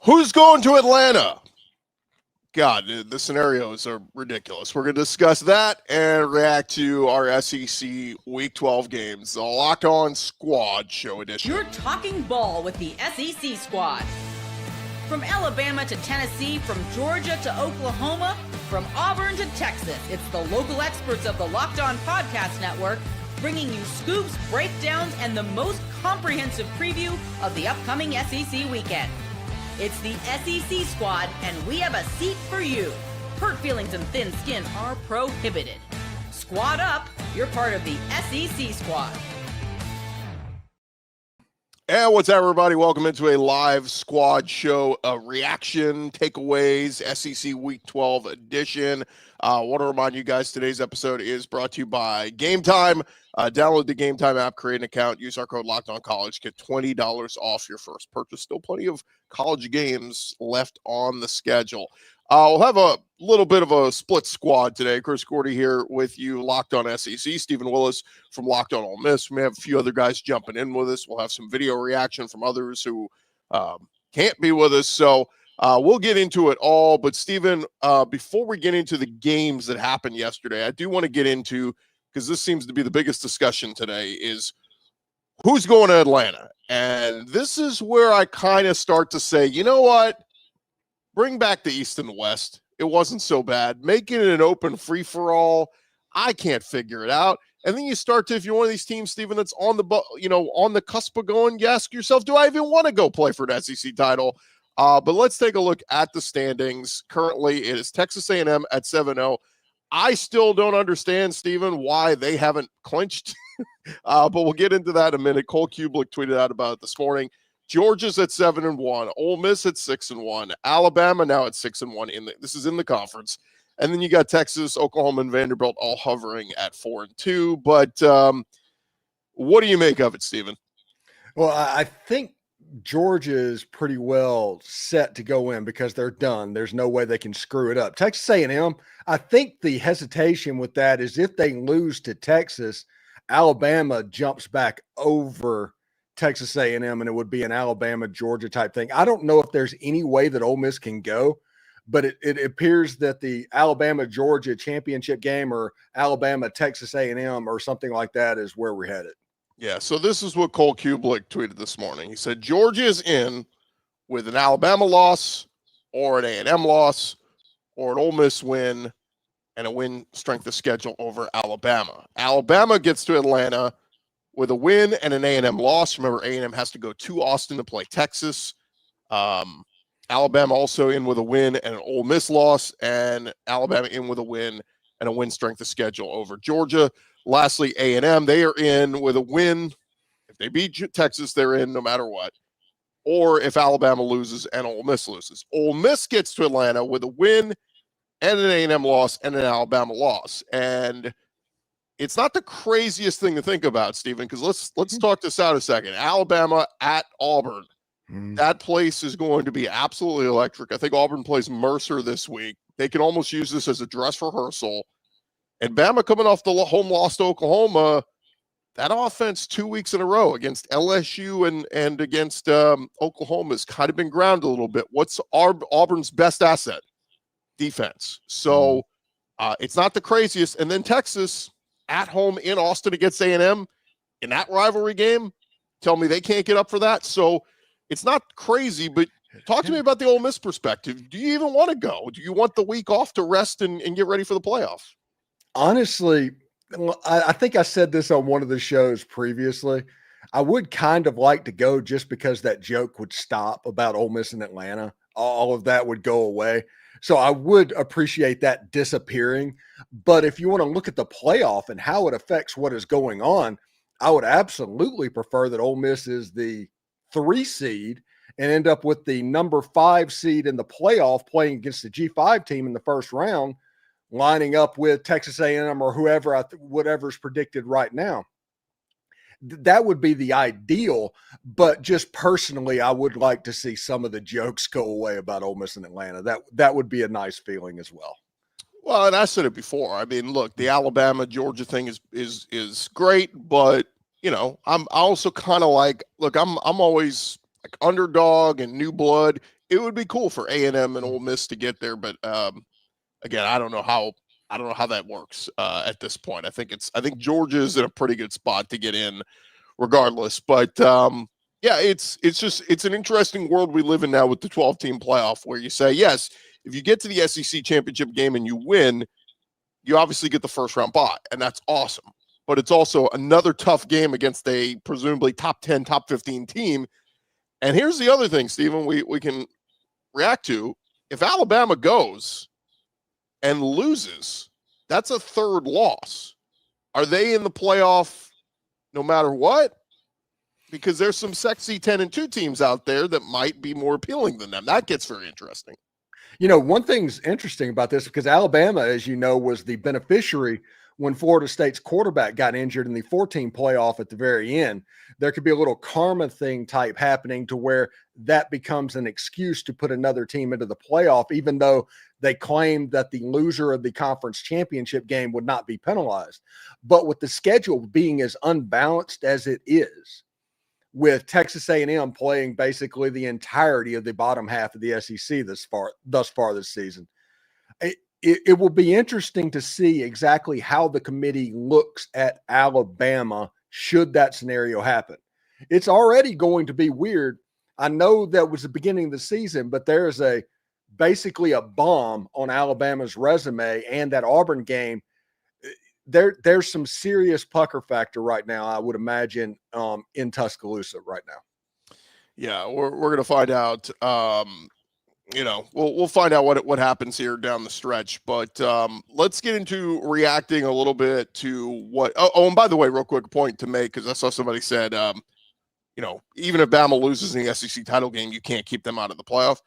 Who's going to Atlanta? God, the scenarios are ridiculous. We're going to discuss that and react to our SEC Week 12 games, the Locked On Squad Show edition. You're talking ball with the SEC Squad. From Alabama to Tennessee, from Georgia to Oklahoma, from Auburn to Texas, it's the local experts of the Locked On Podcast Network bringing you scoops, breakdowns, and the most comprehensive preview of the upcoming SEC weekend. It's the SEC Squad, and we have a seat for you. Hurt feelings and thin skin are prohibited. Squad up, you're part of the SEC Squad. And what's up, everybody? Welcome into a live squad show, reaction, takeaways, SEC Week 12 edition. I want to remind you guys, today's episode is brought to you by Game Time. Download the Game Time app, create an account, use our code LOCKEDONCollege, get $20 off your first purchase. Still plenty of college games left on the schedule. We'll have a little bit of a split squad today. Chris Gordy here with you, Locked On SEC. Stephen Willis from Locked On Ole Miss. We may have a few other guys jumping in with us. We'll have some video reaction from others who can't be with us. So we'll get into it all. But Stephen, before we get into the games that happened yesterday, I do want to get into, because this seems to be the biggest discussion today, is who's going to Atlanta. And this is where I kind of start to say, you know what? Bring back the East and the West. It wasn't so bad. Making it an open free-for-all, I can't figure it out. And then you start to, if you're one of these teams, Stephen, that's on the cusp of going, you ask yourself, do I even want to go play for an SEC title? But let's take a look at the standings. Currently, it is Texas A&M at 7-0. I still don't understand, Stephen, why they haven't clinched. But we'll get into that in a minute. Cole Kublik tweeted out about it this morning. Georgia's at 7-1. Ole Miss at 6-1. Alabama now at 6-1. This is in the conference. And then you got Texas, Oklahoma, and Vanderbilt all hovering at 4-2. But what do you make of it, Stephen? Well, I think Georgia is pretty well set to go in because they're done. There's no way they can screw it up. Texas A&M, I think the hesitation with that is if they lose to Texas, Alabama jumps back over Texas A&M, and it would be an Alabama-Georgia type thing. I don't know if there's any way that Ole Miss can go, but it appears that the Alabama-Georgia championship game or Alabama-Texas A&M or something like that is where we're headed. Yeah, so this is what Cole Kublik tweeted this morning. He said, Georgia is in with an Alabama loss or an A&M loss or an Ole Miss win and a win strength of schedule over Alabama. Alabama gets to Atlanta with a win and an A&M loss. Remember, A&M has to go to Austin to play Texas. Alabama also in with a win and an Ole Miss loss, and Alabama in with a win and a win strength of schedule over Georgia. Lastly, A&M, they are in with a win. If they beat Texas, they're in no matter what. Or if Alabama loses and Ole Miss loses. Ole Miss gets to Atlanta with a win and an A&M loss and an Alabama loss. And it's not the craziest thing to think about, Stephen, because let's talk this out a second. Alabama at Auburn. That place is going to be absolutely electric. I think Auburn plays Mercer this week. They can almost use this as a dress rehearsal. And Bama coming off the home loss to Oklahoma, that offense 2 weeks in a row against LSU and against Oklahoma has kind of been ground a little bit. What's Auburn's best asset? Defense. So it's not the craziest. And then Texas at home in Austin against A&M in that rivalry game, tell me they can't get up for that. So it's not crazy, but talk to me about the Ole Miss perspective. Do you even want to go? Do you want the week off to rest and get ready for the playoff? Honestly, I think I said this on one of the shows previously. I would kind of like to go just because that joke would stop about Ole Miss in Atlanta. All of that would go away. So I would appreciate that disappearing. But if you want to look at the playoff and how it affects what is going on, I would absolutely prefer that Ole Miss is the 3 seed and end up with the number 5 seed in the playoff playing against the G5 team in the first round, lining up with Texas A&M or whoever, whatever's predicted right now. That would be the ideal, but just personally, I would like to see some of the jokes go away about Ole Miss and Atlanta. That would be a nice feeling as well. Well, and I said it before. I mean, look, the Alabama Georgia thing is great, but you know, I'm also kind of like, look, I'm always like underdog and new blood, it would be cool for A&M and Ole Miss to get there. But again, I don't know how that works at this point. I think Georgia's in a pretty good spot to get in regardless. But yeah, it's an interesting world we live in now with the 12-team playoff, where you say, yes, if you get to the SEC championship game and you win, you obviously get the first round bye, and that's awesome. But it's also another tough game against a presumably top 10, top 15 team. And here's the other thing, Stephen, we can react to. If Alabama goes and loses, that's a third loss. Are they in the playoff no matter what? Because there's some sexy 10-2 teams out there that might be more appealing than them. That gets very interesting. One thing's interesting about this, because Alabama, as you know, was the beneficiary when Florida State's quarterback got injured in the 14 playoff at the very end. There could be a little karma thing type happening to where that becomes an excuse to put another team into the playoff, even though they claimed that the loser of the conference championship game would not be penalized. But with the schedule being as unbalanced as it is, with Texas A&M playing basically the entirety of the bottom half of the SEC thus far this season, it will be interesting to see exactly how the committee looks at Alabama should that scenario happen. It's already going to be weird. I know that was the beginning of the season, but there is basically a bomb on Alabama's resume, and that Auburn game, there's some serious pucker factor right now, I would imagine, in Tuscaloosa right now. Yeah, we're going to find out. We'll find out what happens here down the stretch. But let's get into reacting a little bit to what. Oh, and by the way, real quick point to make, because I saw somebody said, even if Bama loses in the SEC title game, you can't keep them out of the playoff.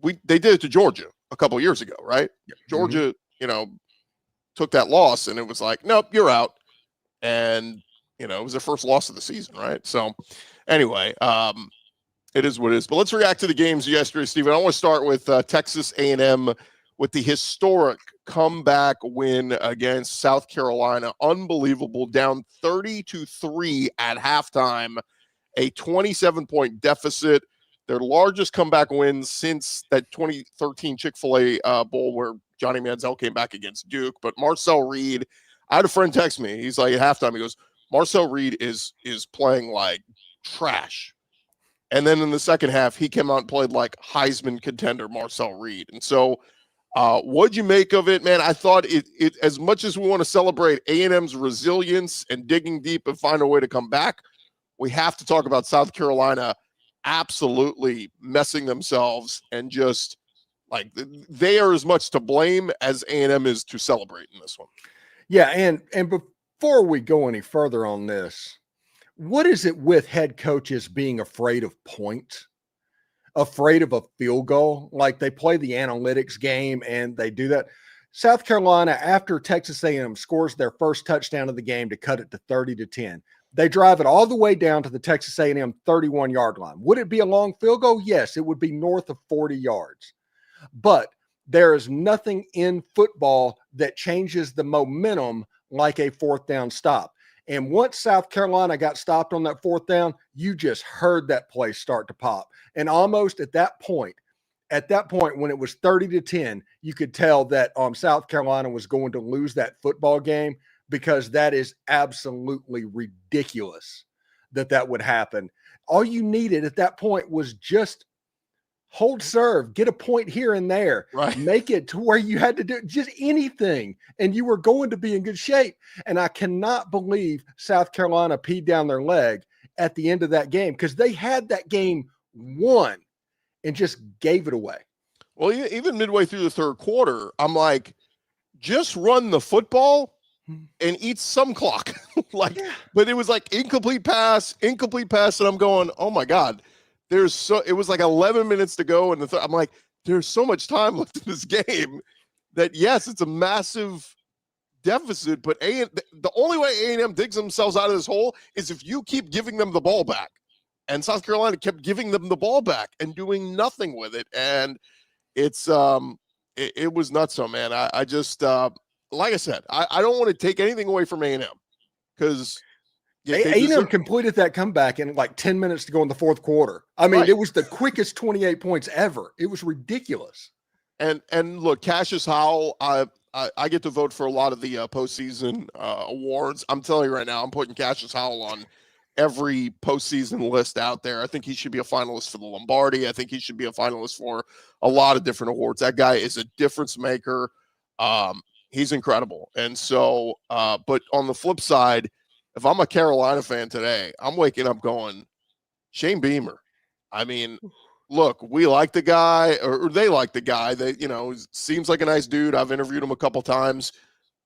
They did it to Georgia a couple of years ago, right? Yep. Georgia, took that loss, and it was like, nope, you're out. And, it was their first loss of the season, right? So anyway, it is what it is. But let's react to the games yesterday, Stephen. I want to start with Texas A&M with the historic comeback win against South Carolina. Unbelievable, down 30-3 at halftime, a 27-point deficit. Their largest comeback win since that 2013 Chick-fil-A Bowl where Johnny Manziel came back against Duke. But Marcel Reed, I had a friend text me. He's like, at halftime, he goes, Marcel Reed is playing like trash. And then in the second half, he came out and played like Heisman contender Marcel Reed. And so what'd you make of it, man? I thought it as much as we want to celebrate A&M's resilience and digging deep and find a way to come back, we have to talk about South Carolina absolutely messing themselves, and just like they are as much to blame as A&M is to celebrate in this one. Yeah, and before we go any further on this, what is it with head coaches being afraid of points, afraid of a field goal? Like, they play the analytics game and they do that. South Carolina, after Texas A&M scores their first touchdown of the game to cut it to 30-10, they drive it all the way down to the Texas A&M 31-yard line. Would it be a long field goal? Yes, it would be north of 40 yards. But there is nothing in football that changes the momentum like a fourth down stop. And once South Carolina got stopped on that fourth down, you just heard that place start to pop. And almost at that point, when it was 30-10, you could tell that South Carolina was going to lose that football game, because that is absolutely ridiculous that would happen. All you needed at that point was just hold serve, get a point here and there, right. Make it to where you had to do just anything, and you were going to be in good shape. And I cannot believe South Carolina peed down their leg at the end of that game, because they had that game won and just gave it away. Well, even midway through the third quarter, I'm like, just run the football and eat some clock. But it was like incomplete pass, and I'm going, oh my God. It was like 11 minutes to go, and I'm like, there's so much time left in this game that, yes, it's a massive deficit, but the only way A&M digs themselves out of this hole is if you keep giving them the ball back. And South Carolina kept giving them the ball back and doing nothing with it. And it's it was nuts, so man. I just like I said, I don't want to take anything away from A&M, because Yeah, A&M completed that comeback in like 10 minutes to go in the fourth quarter. I mean, It was the quickest 28 points ever. It was ridiculous. And look, Cassius Howell, I get to vote for a lot of the postseason awards. I'm telling you right now, I'm putting Cassius Howell on every postseason list out there. I think he should be a finalist for the Lombardi. I think he should be a finalist for a lot of different awards. That guy is a difference maker. He's incredible. And so, but on the flip side, if I'm a Carolina fan today, I'm waking up going, Shane Beamer. I mean, look, we like the guy, or they like the guy. They, seems like a nice dude. I've interviewed him a couple times.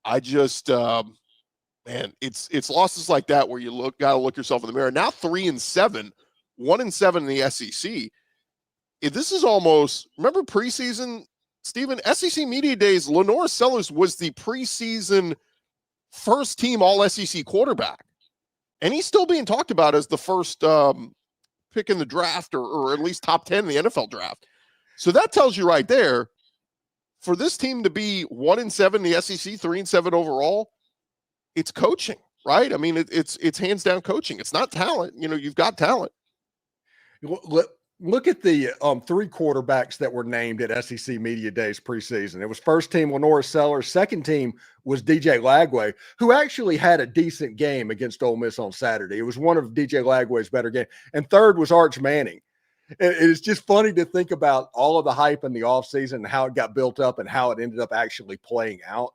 I just, man, it's losses like that where you got to look yourself in the mirror. Now 3-7, 1-7 in the SEC. This is almost, remember preseason, Stephen, SEC Media Days, Lenore Sellers was the preseason first team all SEC quarterback. And he's still being talked about as the first pick in the draft, or at least top 10 in the NFL draft. So that tells you right there, for this team to be 1-7 in the SEC, 3-7 overall, it's coaching, right? I mean, it's hands down coaching. It's not talent. You've got talent. Look at the three quarterbacks that were named at SEC Media Days preseason. It was first team Lenora Sellers. Second team was DJ Lagway, who actually had a decent game against Ole Miss on Saturday. It was one of DJ Lagway's better games. And third was Arch Manning. It's just funny to think about all of the hype in the offseason and how it got built up and how it ended up actually playing out,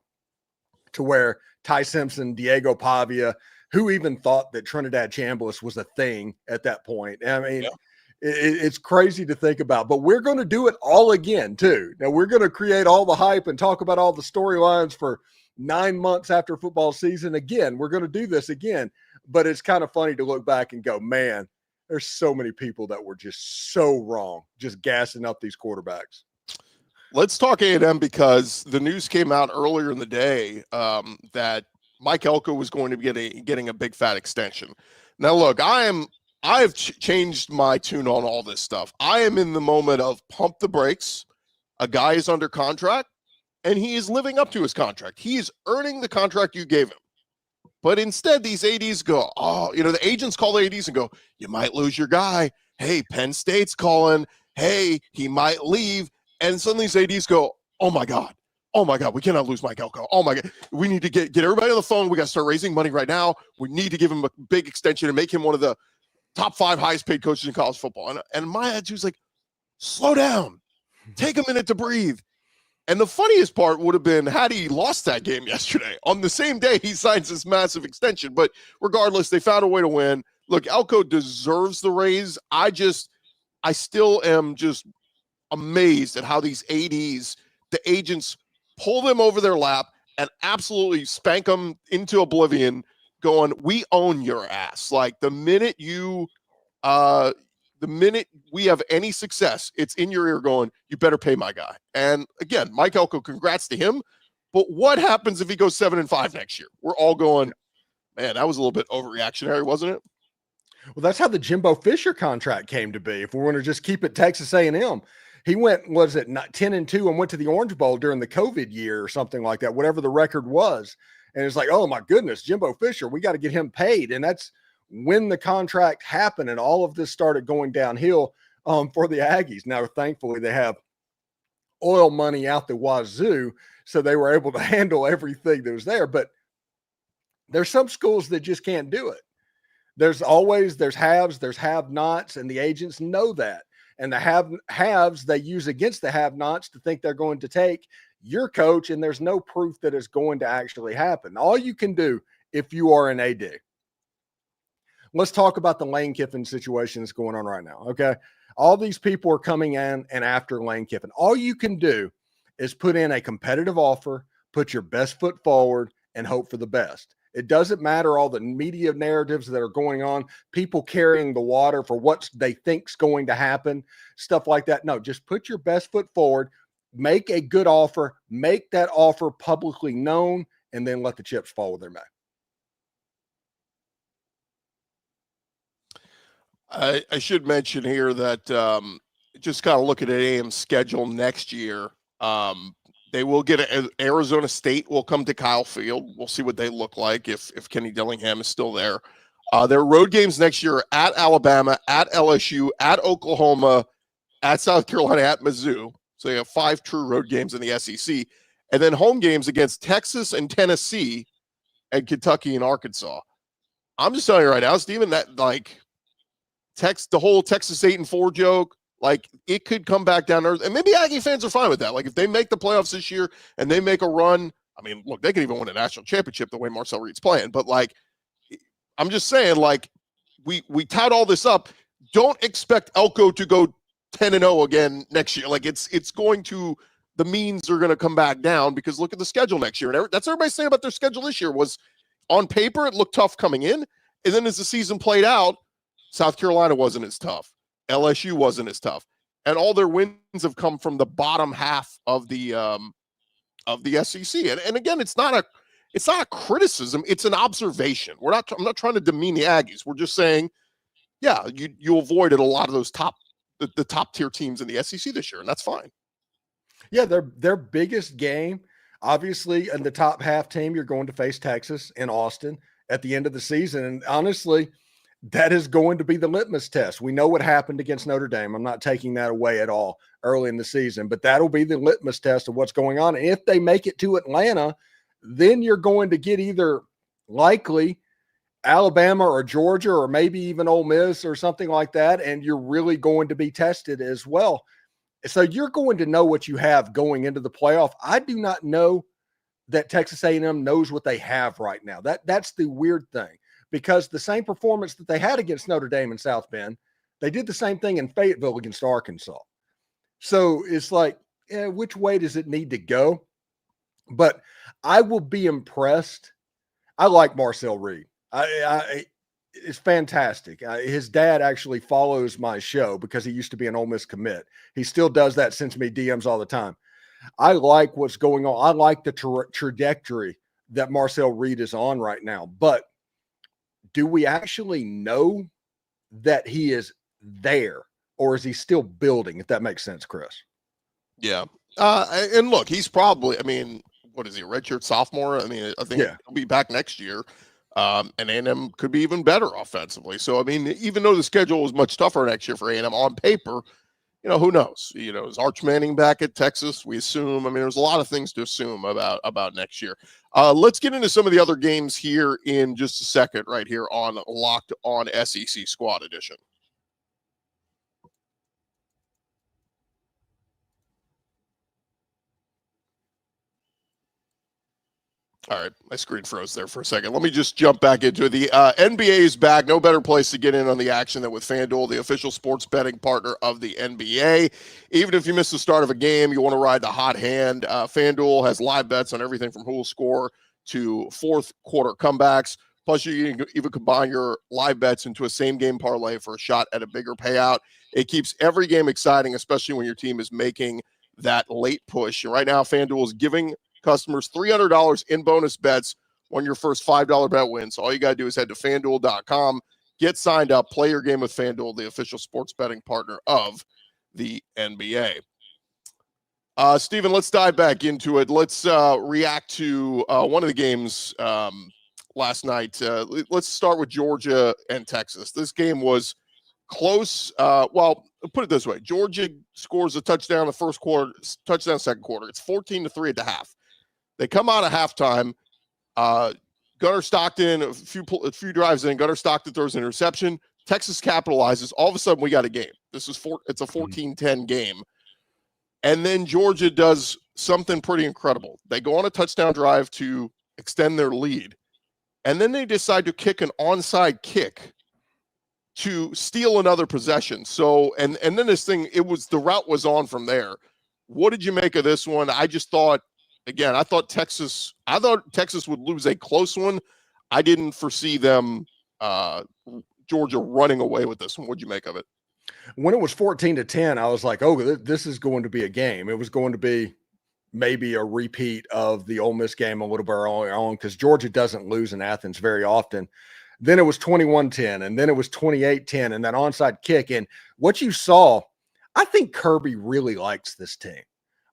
to where Ty Simpson, Diego Pavia, who even thought that Trinidad Chambliss was a thing at that point. I mean, it's crazy to think about, but we're going to do it all again too. Now we're going to create all the hype and talk about all the storylines for 9 months after football season. Again, we're going to do this again, but it's kind of funny to look back and go, man, there's so many people that were just so wrong, just gassing up these quarterbacks. Let's talk A&M, because the news came out earlier in the day that Mike Elko was going to be getting a big fat extension. Now, look, I've changed my tune on all this stuff. I am in the moment of pump the brakes. A guy is under contract, and he is living up to his contract. He is earning the contract you gave him. But instead, these ADs go, the agents call the ADs and go, you might lose your guy. Hey, Penn State's calling. Hey, he might leave. And suddenly these ADs go, oh my God, we cannot lose Mike Elko. Oh my God, we need to get everybody on the phone. We got to start raising money right now. We need to give him a big extension and make him one of the top 5 highest paid coaches in college football. And my attitude was like, slow down, take a minute to breathe. And the funniest part would have been had he lost that game yesterday. On the same day, he signs this massive extension. But regardless, they found a way to win. Look, Elko deserves the raise. I still am just amazed at how these ADs, the agents, pull them over their lap and absolutely spank them into oblivion, going, we own your ass. Like the minute we have any success, it's in your ear going, you better pay my guy. And again, Mike Elko, congrats to him. But what happens if he goes 7-5 next year? We're all going, man, that was a little bit overreactionary, wasn't it? Well, that's how the Jimbo Fisher contract came to be. If we want to just keep it Texas A&M, he went, was it 10-2 and went to the Orange Bowl during the COVID year or something like that, whatever the record was. And it's like, oh my goodness, Jimbo Fisher, we got to get him paid. And that's when the contract happened and all of this started going downhill for the Aggies. Now, thankfully, they have oil money out the wazoo, so they were able to handle everything that was there. But there's some schools that just can't do it. There's haves, there's have-nots, and the agents know that. And the haves they use against the have-nots to think they're going to take your coach, and there's no proof that it's going to actually happen. All you can do if you are an AD. Let's talk about the Lane Kiffin situation that's going on right now, okay? All these people are coming in and after Lane Kiffin. All you can do is put in a competitive offer, put your best foot forward, and hope for the best. It doesn't matter all the media narratives that are going on, people carrying the water for what they think's going to happen, stuff like that. No, just put your best foot forward, make a good offer, make that offer publicly known, and then let the chips fall where they may. I should mention here that just kind of looking at AM's schedule next year, they will get Arizona State will come to Kyle Field. We'll see what they look like if Kenny Dillingham is still there. Their road games next year are at Alabama, at LSU, at Oklahoma, at South Carolina, at Mizzou. So you have 5 true road games in the SEC. And then home games against Texas and Tennessee and Kentucky and Arkansas. I'm just telling you right now, Steven, that like the whole Texas 8-4 joke, like it could come back down there. And maybe Aggie fans are fine with that. Like if they make the playoffs this year and they make a run, I mean, look, they could even win a national championship the way Marcel Reed's playing. But like, I'm just saying, like, we tout all this up. Don't expect Elko to go 10-0 again next year. Like it's going to, the means are going to come back down because look at the schedule next year. And that's everybody saying about their schedule this year was on paper, it looked tough coming in. And then as the season played out, South Carolina wasn't as tough. LSU wasn't as tough. And all their wins have come from the bottom half of the SEC. And again, it's not a criticism. It's an observation. I'm not trying to demean the Aggies. We're just saying, yeah, you avoided a lot of those the top tier teams in the SEC this year, and that's fine. Yeah, their biggest game, obviously, in the top half team, you're going to face Texas in Austin at the end of the season. And honestly, that is going to be the litmus test. We know what happened against Notre Dame. I'm not taking that away at all early in the season, but that'll be the litmus test of what's going on. And if they make it to Atlanta, then you're going to get either likely Alabama or Georgia or maybe even Ole Miss or something like that, and you're really going to be tested as well. So you're going to know what you have going into the playoff. I do not know that Texas A&M knows what they have right now. That's the weird thing, because the same performance that they had against Notre Dame and South Bend, they did the same thing in Fayetteville against Arkansas. So it's like, which way does it need to go? But I will be impressed. I like Marcel Reed. It's fantastic. His dad actually follows my show because he used to be an Ole Miss commit. He still does that, sends me DMs all the time. I like what's going on. I like the trajectory that Marcel Reed is on right now. But do we actually know that he is there, or is he still building, if that makes sense, Chris? Yeah. And look, he's probably, I mean, what is he, a redshirt sophomore? I mean, I think he'll be back next year. And A&M could be even better offensively. So, I mean, even though the schedule was much tougher next year for A&M on paper, you know, who knows? You know, is Arch Manning back at Texas? We assume. I mean, there's a lot of things to assume about next year. Let's get into some of the other games here in just a second right here on Locked On SEC Squad Edition. All right, my screen froze there for a second. Let me just jump back into it. The NBA is back. No better place to get in on the action than with FanDuel, the official sports betting partner of the NBA. Even if you miss the start of a game, you want to ride the hot hand. FanDuel has live bets on everything from who will score to fourth quarter comebacks. Plus, you can even combine your live bets into a same-game parlay for a shot at a bigger payout. It keeps every game exciting, especially when your team is making that late push. And right now, FanDuel is giving customers $300 in bonus bets when your first $5 bet wins. So all you got to do is head to FanDuel.com, get signed up, play your game with FanDuel, the official sports betting partner of the NBA. Steven, let's dive back into it. Let's react to one of the games last night. Let's start with Georgia and Texas. This game was close. Well, put it this way. Georgia scores a touchdown the first quarter, touchdown second quarter. It's 14-3 at the half. They come out of halftime. Gunnar Stockton, a few drives in, Gunnar Stockton throws an interception. Texas capitalizes. All of a sudden, we got a game. It's a 14-10 game. And then Georgia does something pretty incredible. They go on a touchdown drive to extend their lead. And then they decide to kick an onside kick to steal another possession. So, and then this thing, the route was on from there. What did you make of this one? I just thought, again, I thought Texas would lose a close one. I didn't foresee them, Georgia running away with this one. What'd you make of it? When it was 14-10, I was like, oh, this is going to be a game. It was going to be maybe a repeat of the Ole Miss game a little bit earlier on, because Georgia doesn't lose in Athens very often. Then it was 21-10, and then it was 28-10, and that onside kick. And what you saw, I think Kirby really likes this team.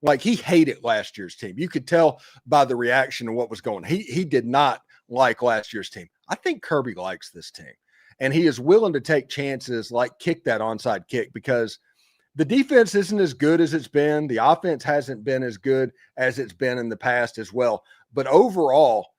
Like, he hated last year's team. You could tell by the reaction and what was going on. He did not like last year's team. I think Kirby likes this team. And he is willing to take chances like kick that onside kick because the defense isn't as good as it's been. The offense hasn't been as good as it's been in the past as well. But overall,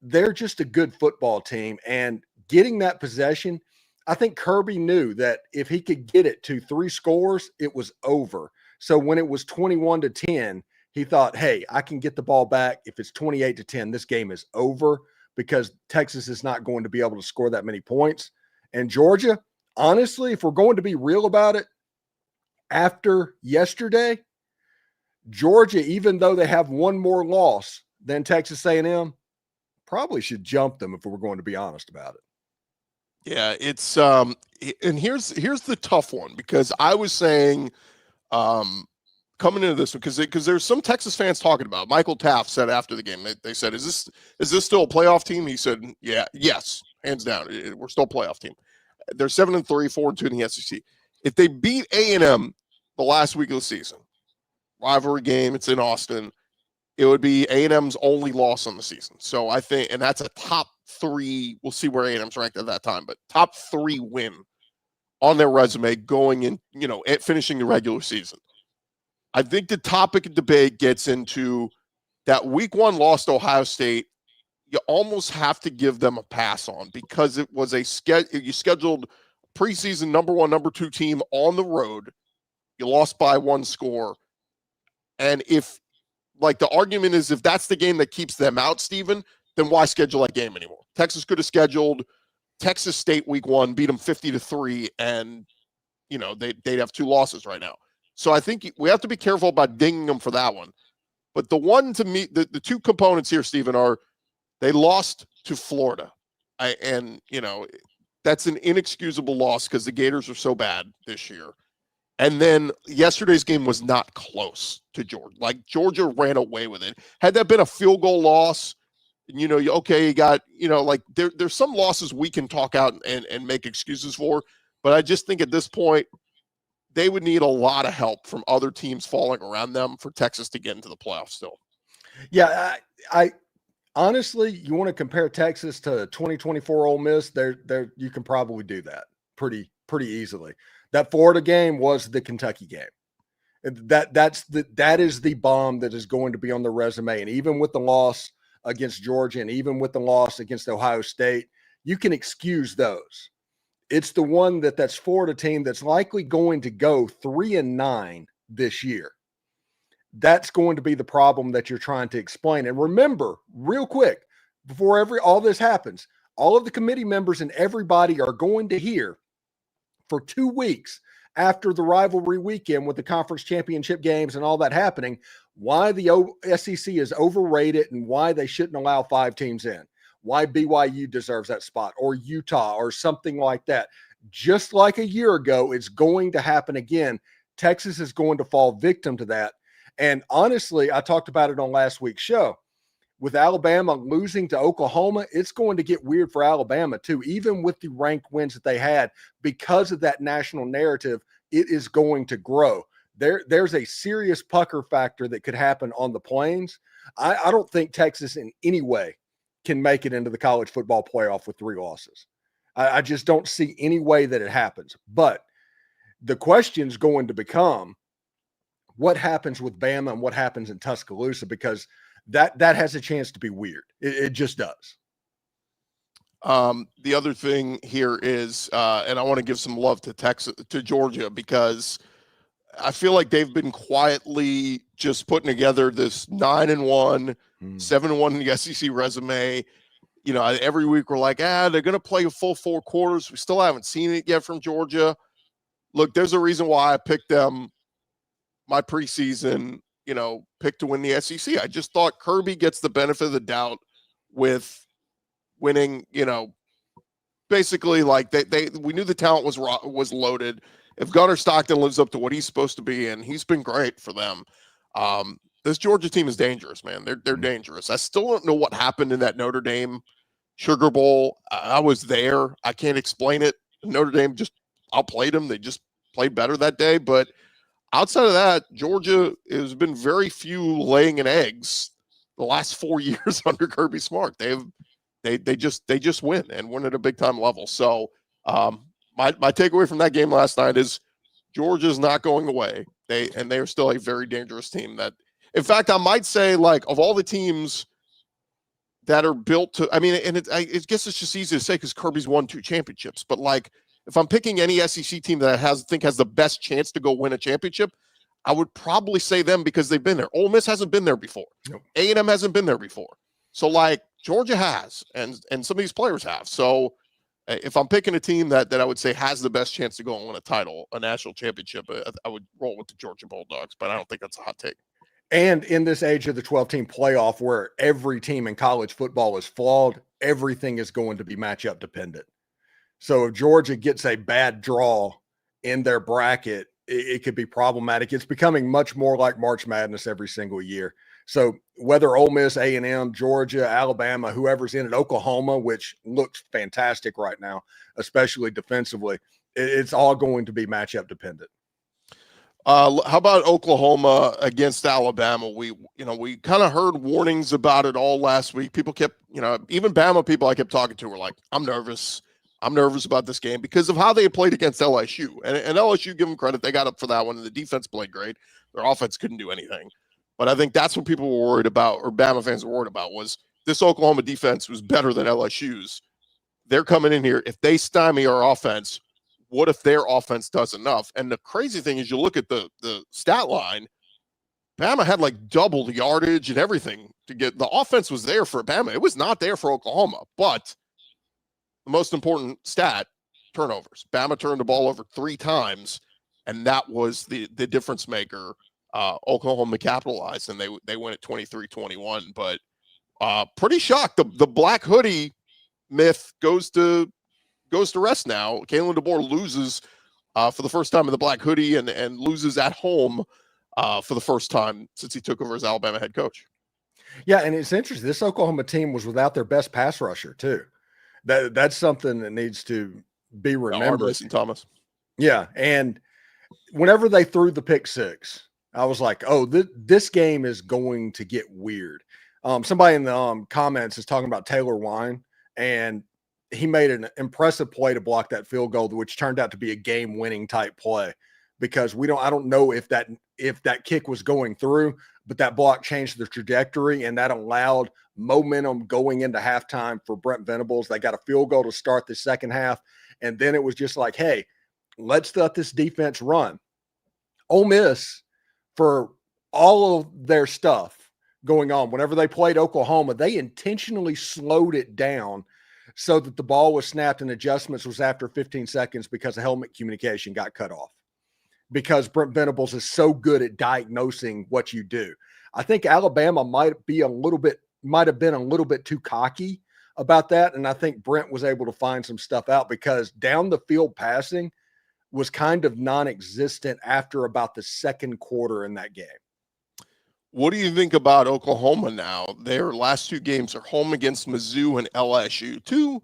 they're just a good football team. And getting that possession, I think Kirby knew that if he could get it to 3 scores, it was over. So when it was 21-10, he thought, hey, I can get the ball back. If it's 28-10, this game is over because Texas is not going to be able to score that many points. And Georgia, honestly, if we're going to be real about it, after yesterday, Georgia, even though they have one more loss than Texas A&M, probably should jump them if we're going to be honest about it. Yeah, it's and here's the tough one because I was saying coming into this one because there's some Texas fans talking about it. Michael Taft said after the game, they said, is this still a playoff team? He said, yes, hands down. We're still a playoff team. They're 7-3, 4-2 in the SEC. If they beat A&M the last week of the season, rivalry game, it's in Austin, it would be A&M's only loss on the season. So I think, and that's a top 3, we'll see where A&M's ranked at that time, but top 3 win on their resume going in, finishing the regular season. I think the topic of debate gets into that week 1 loss to Ohio State. You almost have to give them a pass on because it was you scheduled preseason number 1, number 2 team on the road. You lost by 1 score. And if, like, the argument is if that's the game that keeps them out, Steven, then why schedule that game anymore? Texas could have scheduled Texas State week 1, beat them 50-3, and, they'd have 2 losses right now. So I think we have to be careful about dinging them for that one. But the one to me, the 2 components here, Steven, are they lost to Florida. That's an inexcusable loss because the Gators are so bad this year. And then yesterday's game was not close to Georgia. Like, Georgia ran away with it. Had that been a field goal loss, you got, there's some losses we can talk out and make excuses for. But I just think at this point, they would need a lot of help from other teams falling around them for Texas to get into the playoffs still. Yeah, I honestly, you want to compare Texas to 2024 Ole Miss, there you can probably do that pretty easily. That Florida game was the Kentucky game. That is the bomb that is going to be on the resume. And even with the loss against Georgia and even with the loss against Ohio State, you can excuse those. It's the one that's Florida team that's likely going to go 3-9 this year. That's going to be the problem that you're trying to explain. And remember, real quick, before all this happens, all of the committee members and everybody are going to hear for 2 weeks after the rivalry weekend with the conference championship games and all that happening, why the SEC is overrated and why they shouldn't allow 5 teams in, why BYU deserves that spot or Utah or something like that. Just like a year ago, it's going to happen again. Texas is going to fall victim to that. And honestly, I talked about it on last week's show. With Alabama losing to Oklahoma, it's going to get weird for Alabama too, even with the ranked wins that they had. Because of that national narrative, it is going to grow. There's a serious pucker factor that could happen on the Plains. I don't think Texas in any way can make it into the college football playoff with 3 losses. I just don't see any way that it happens. But the question is going to become what happens with Bama and what happens in Tuscaloosa, because that has a chance to be weird. It just does. The other thing here is, and I want to give some love to Georgia, because I feel like they've been quietly just putting together this 9-1, 7-1 in the SEC resume. Every week we're like, they're going to play a full 4 quarters. We still haven't seen it yet from Georgia. Look, there's a reason why I picked them my preseason, pick to win the SEC. I just thought Kirby gets the benefit of the doubt with winning, basically like we knew the talent was loaded. If Gunnar Stockton lives up to what he's supposed to be, and he's been great for them, this Georgia team is dangerous, man. They're dangerous. I still don't know what happened in that Notre Dame Sugar Bowl. I was there. I can't explain it. Notre Dame just outplayed them. They just played better that day. But outside of that, Georgia has been very few laying in eggs the last 4 years under Kirby Smart. They just win and win at a big time level. So My takeaway from that game last night is Georgia's not going away. They are still a very dangerous team. That, in fact, I might say, like, of all the teams that are built to, I mean, and I guess it's just easy to say because Kirby's won 2 championships. But like, if I'm picking any SEC team that has the best chance to go win a championship, I would probably say them because they've been there. Ole Miss hasn't been there before. Nope. A&M hasn't been there before. So like Georgia has, and some of these players have. So if I'm picking a team that I would say has the best chance to go and win a title, a national championship, I would roll with the Georgia Bulldogs, but I don't think that's a hot take. And in this age of the 12-team playoff where every team in college football is flawed, everything is going to be matchup dependent. So if Georgia gets a bad draw in their bracket, it could be problematic. It's becoming much more like March Madness every single year. So whether Ole Miss, A&M, Georgia, Alabama, whoever's in it, Oklahoma, which looks fantastic right now, especially defensively, it's all going to be matchup dependent. How about Oklahoma against Alabama? We kind of heard warnings about it all last week. People kept, even Bama people I kept talking to were like, I'm nervous about this game because of how they played against LSU. And LSU, give them credit, they got up for that one, and the defense played great. Their offense couldn't do anything. But I think that's what people were worried about, or Bama fans were worried about, was this Oklahoma defense was better than LSU's. They're coming in here. If they stymie our offense, what if their offense does enough? And the crazy thing is, you look at the stat line, Bama had like double the yardage and everything to get. The offense was there for Bama. It was not there for Oklahoma. But the most important stat, turnovers. Bama turned the ball over 3 times, and that was the difference maker. Oklahoma capitalized, and they win at 23-21. But pretty shocked. The black hoodie myth goes to rest now. Kalen DeBoer loses for the first time in the black hoodie and loses at home for the first time since he took over as Alabama head coach. Yeah, and it's interesting. This Oklahoma team was without their best pass rusher too. That's something that needs to be remembered. Mason Thomas. Yeah, and whenever they threw the pick 6, I was like, oh, this game is going to get weird. Somebody in the comments is talking about Taylor Wine, and he made an impressive play to block that field goal, which turned out to be a game-winning type play, because I don't know if that kick was going through, but that block changed the trajectory, and that allowed momentum going into halftime for Brent Venables. They got a field goal to start the second half, and then it was just like, hey, let's let this defense run. Ole Miss, for all of their stuff going on, whenever they played Oklahoma, they intentionally slowed it down so that the ball was snapped and adjustments was after 15 seconds because the helmet communication got cut off, because Brent Venables is so good at diagnosing what you do. I think Alabama might have been a little bit too cocky about that, and I think Brent was able to find some stuff out, because down the field passing was kind of non-existent after about the second quarter in that game. What do you think about Oklahoma now? Their last 2 games are home against Mizzou and LSU, 2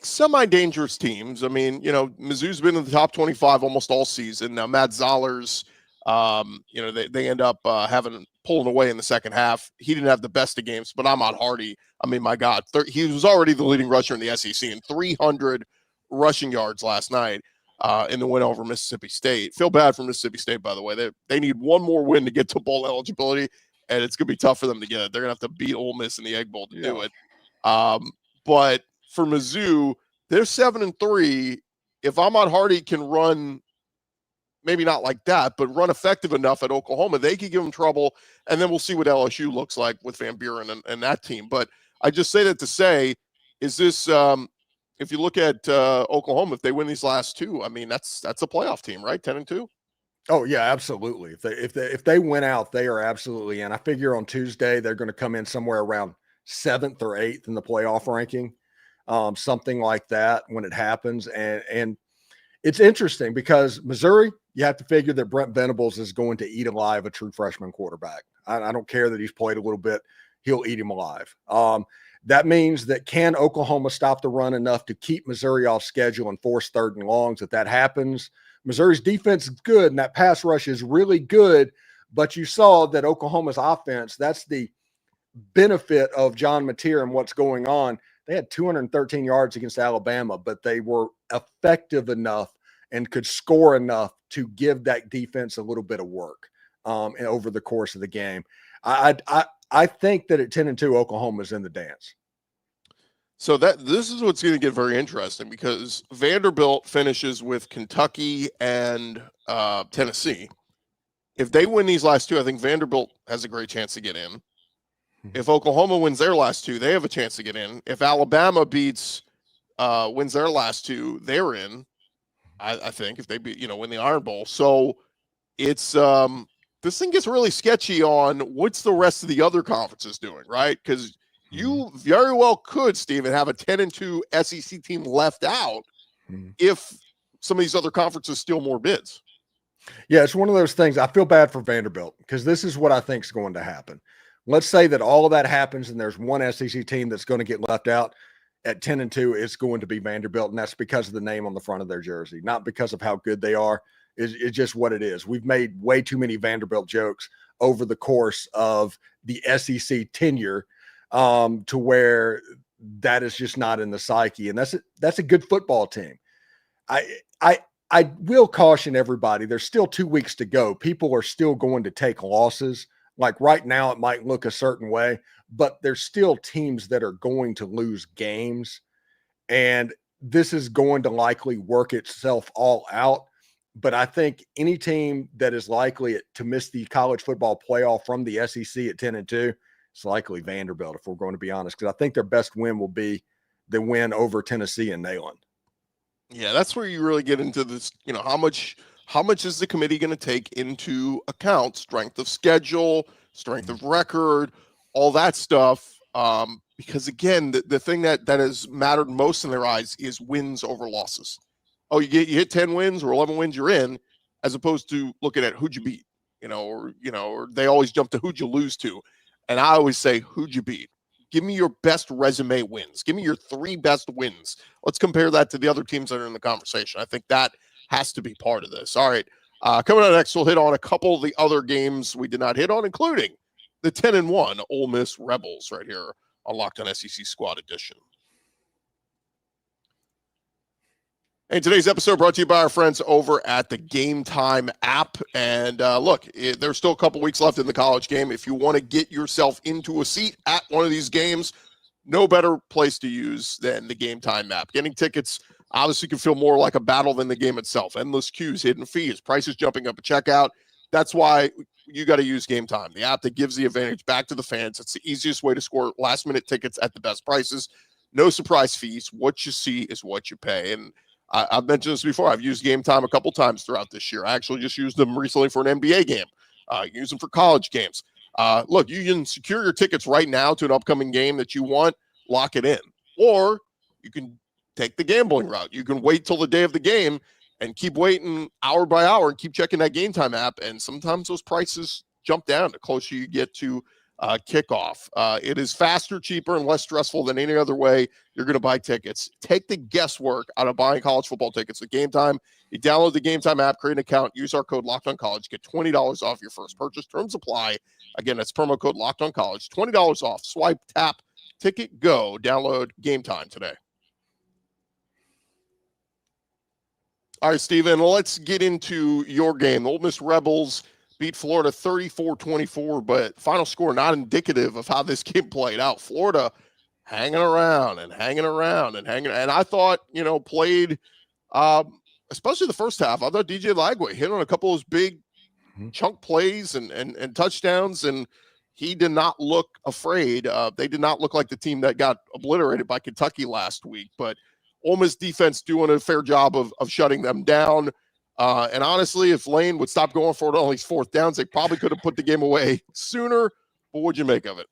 semi-dangerous teams. I mean, Mizzou's been in the top 25 almost all season. Now, Matt Zoller's, they end up pulling away in the second half. He didn't have the best of games, but Ahmad Hardy, I mean, my God, he was already the leading rusher in the SEC, and 300 rushing yards last night in the win over Mississippi State. Feel bad for Mississippi State, by the way. They need one more win to get to bowl eligibility, and it's going to be tough for them to get it. They're going to have to beat Ole Miss in the Egg Bowl to do it. But for Mizzou, they're 7-3. If Ahmad Hardy can run, maybe not like that, but run effective enough at Oklahoma, they could give them trouble, and then we'll see what LSU looks like with Van Buren and that team. But I just say that to say, is this if you look at Oklahoma, if they win these last 2, I mean, that's a playoff team, right? 10-2. Oh yeah, absolutely. If they win out, they are absolutely in. I figure on Tuesday they're going to come in somewhere around 7th or 8th in the playoff ranking, something like that when it happens. And it's interesting because Missouri, you have to figure that Brent Venables is going to eat alive a true freshman quarterback. I don't care that he's played a little bit; he'll eat him alive. That means that can Oklahoma stop the run enough to keep Missouri off schedule and force 3rd and longs? If that happens, Missouri's defense is good and that pass rush is really good, but you saw that Oklahoma's offense, that's the benefit of John Mateer and what's going on. They had 213 yards against Alabama, but they were effective enough and could score enough to give that defense a little bit of work over the course of the game. I think that at 10-2, Oklahoma's in the dance. So this is what's going to get very interesting, because Vanderbilt finishes with Kentucky and Tennessee. If they win these last two, I think Vanderbilt has a great chance to get in. If Oklahoma wins their last two, they have a chance to get in. If Alabama wins their last two, they're in. I think if they win the Iron Bowl. So it's this thing gets really sketchy on what's the rest of the other conferences doing, right? Because you very well could, Steven, have a 10-2 SEC team left out if some of these other conferences steal more bids. Yeah, it's one of those things. I feel bad for Vanderbilt because this is what I think is going to happen. Let's say that all of that happens and there's one SEC team that's going to get left out. At 10-2, it's going to be Vanderbilt, and that's because of the name on the front of their jersey, not because of how good they are. It's just what it is. We've made way too many Vanderbilt jokes over the course of the SEC tenure to where that is just not in the psyche, and that's a good football team. I will caution everybody. There's still 2 weeks to go. People are still going to take losses. Like right now, it might look a certain way, but there's still teams that are going to lose games. And this is going to likely work itself all out. But I think any team that is likely to miss the college football playoff from the SEC at 10-2, it's likely Vanderbilt, if we're going to be honest, because I think their best win will be the win over Tennessee and Neyland. Yeah, that's where you really get into this, how much is the committee going to take into account strength of schedule, strength of record, all that stuff. Because again, the thing that has mattered most in their eyes is wins over losses. Oh, you hit 10 wins or 11 wins, you're in, as opposed to looking at who'd you beat, or they always jump to who'd you lose to. And I always say, who'd you beat? Give me your best resume wins. Give me your 3 best wins. Let's compare that to the other teams that are in the conversation. I think that has to be part of this. All right. Coming up next, we'll hit on a couple of the other games we did not hit on, including the 10-1 Ole Miss Rebels right here on Locked On SEC Squad Edition. And today's episode brought to you by our friends over at the Game Time app. And look, there's still a couple weeks left in the college game. If you want to get yourself into a seat at one of these games, no better place to use than the Game Time app. Getting tickets obviously can feel more like a battle than the game itself. Endless queues, hidden fees, prices jumping up at checkout. That's why you got to use Game Time, the app that gives the advantage back to the fans. It's the easiest way to score last-minute tickets at the best prices. No surprise fees. What you see is what you pay. And I've mentioned this before. I've used Game Time a couple times throughout this year. I actually just used them recently for an NBA game. Use them for college games. Look, you can secure your tickets right now to an upcoming game that you want, lock it in. Or you can take the gambling route. You can wait till the day of the game and keep waiting hour by hour and keep checking that Game Time app. And sometimes those prices jump down the closer you get to kickoff. It is faster, cheaper, and less stressful than any other way you're going to buy tickets. Take the guesswork out of buying college football tickets with Game Time. You download the Game Time app, create an account, use our code LOCKEDONCollege, get $20 off your first purchase. Terms apply. Again, that's promo code LOCKEDONCollege, $20 off. Swipe, tap, ticket, go. Download Game Time today. All right, Steven, let's get into your game. The Ole Miss Rebels beat Florida 34-24, but final score not indicative of how this game played out. Florida hanging around. And I thought, played, especially the first half. I thought DJ Lagway hit on a couple of those big chunk plays and touchdowns, and he did not look afraid. They did not look like the team that got obliterated by Kentucky last week, but Ole Miss defense doing a fair job of shutting them down. And honestly, if Lane would stop going for it on these 4th downs, they probably could have put the game away sooner. But what'd you make of it?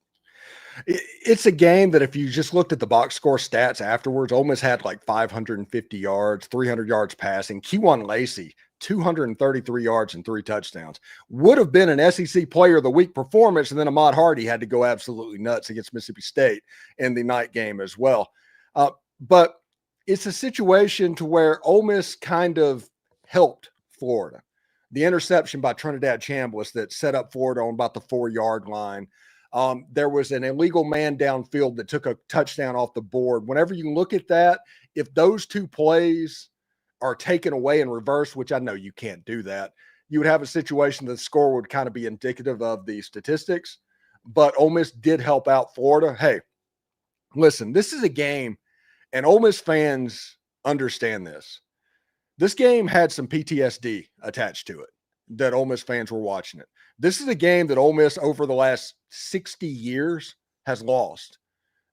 It's a game that if you just looked at the box score stats afterwards, Ole Miss had like 550 yards, 300 yards passing. Kewan Lacey, 233 yards and 3 touchdowns. Would have been an SEC Player of the Week performance, and then Ahmad Hardy had to go absolutely nuts against Mississippi State in the night game as well. But it's a situation to where Ole Miss kind of helped Florida. The interception by Trinidad Chambliss that set up Florida on about the 4-yard line There was an illegal man downfield that took a touchdown off the board. Whenever you look at that, if those two plays are taken away and reversed, which I know you can't do that, you would have a situation that the score would kind of be indicative of the statistics. But Ole Miss did help out Florida. Hey, listen, this is a game, and Ole Miss fans understand this. This game had some PTSD attached to it that Ole Miss fans were watching it. This is a game that Ole Miss over the last 60 years has lost.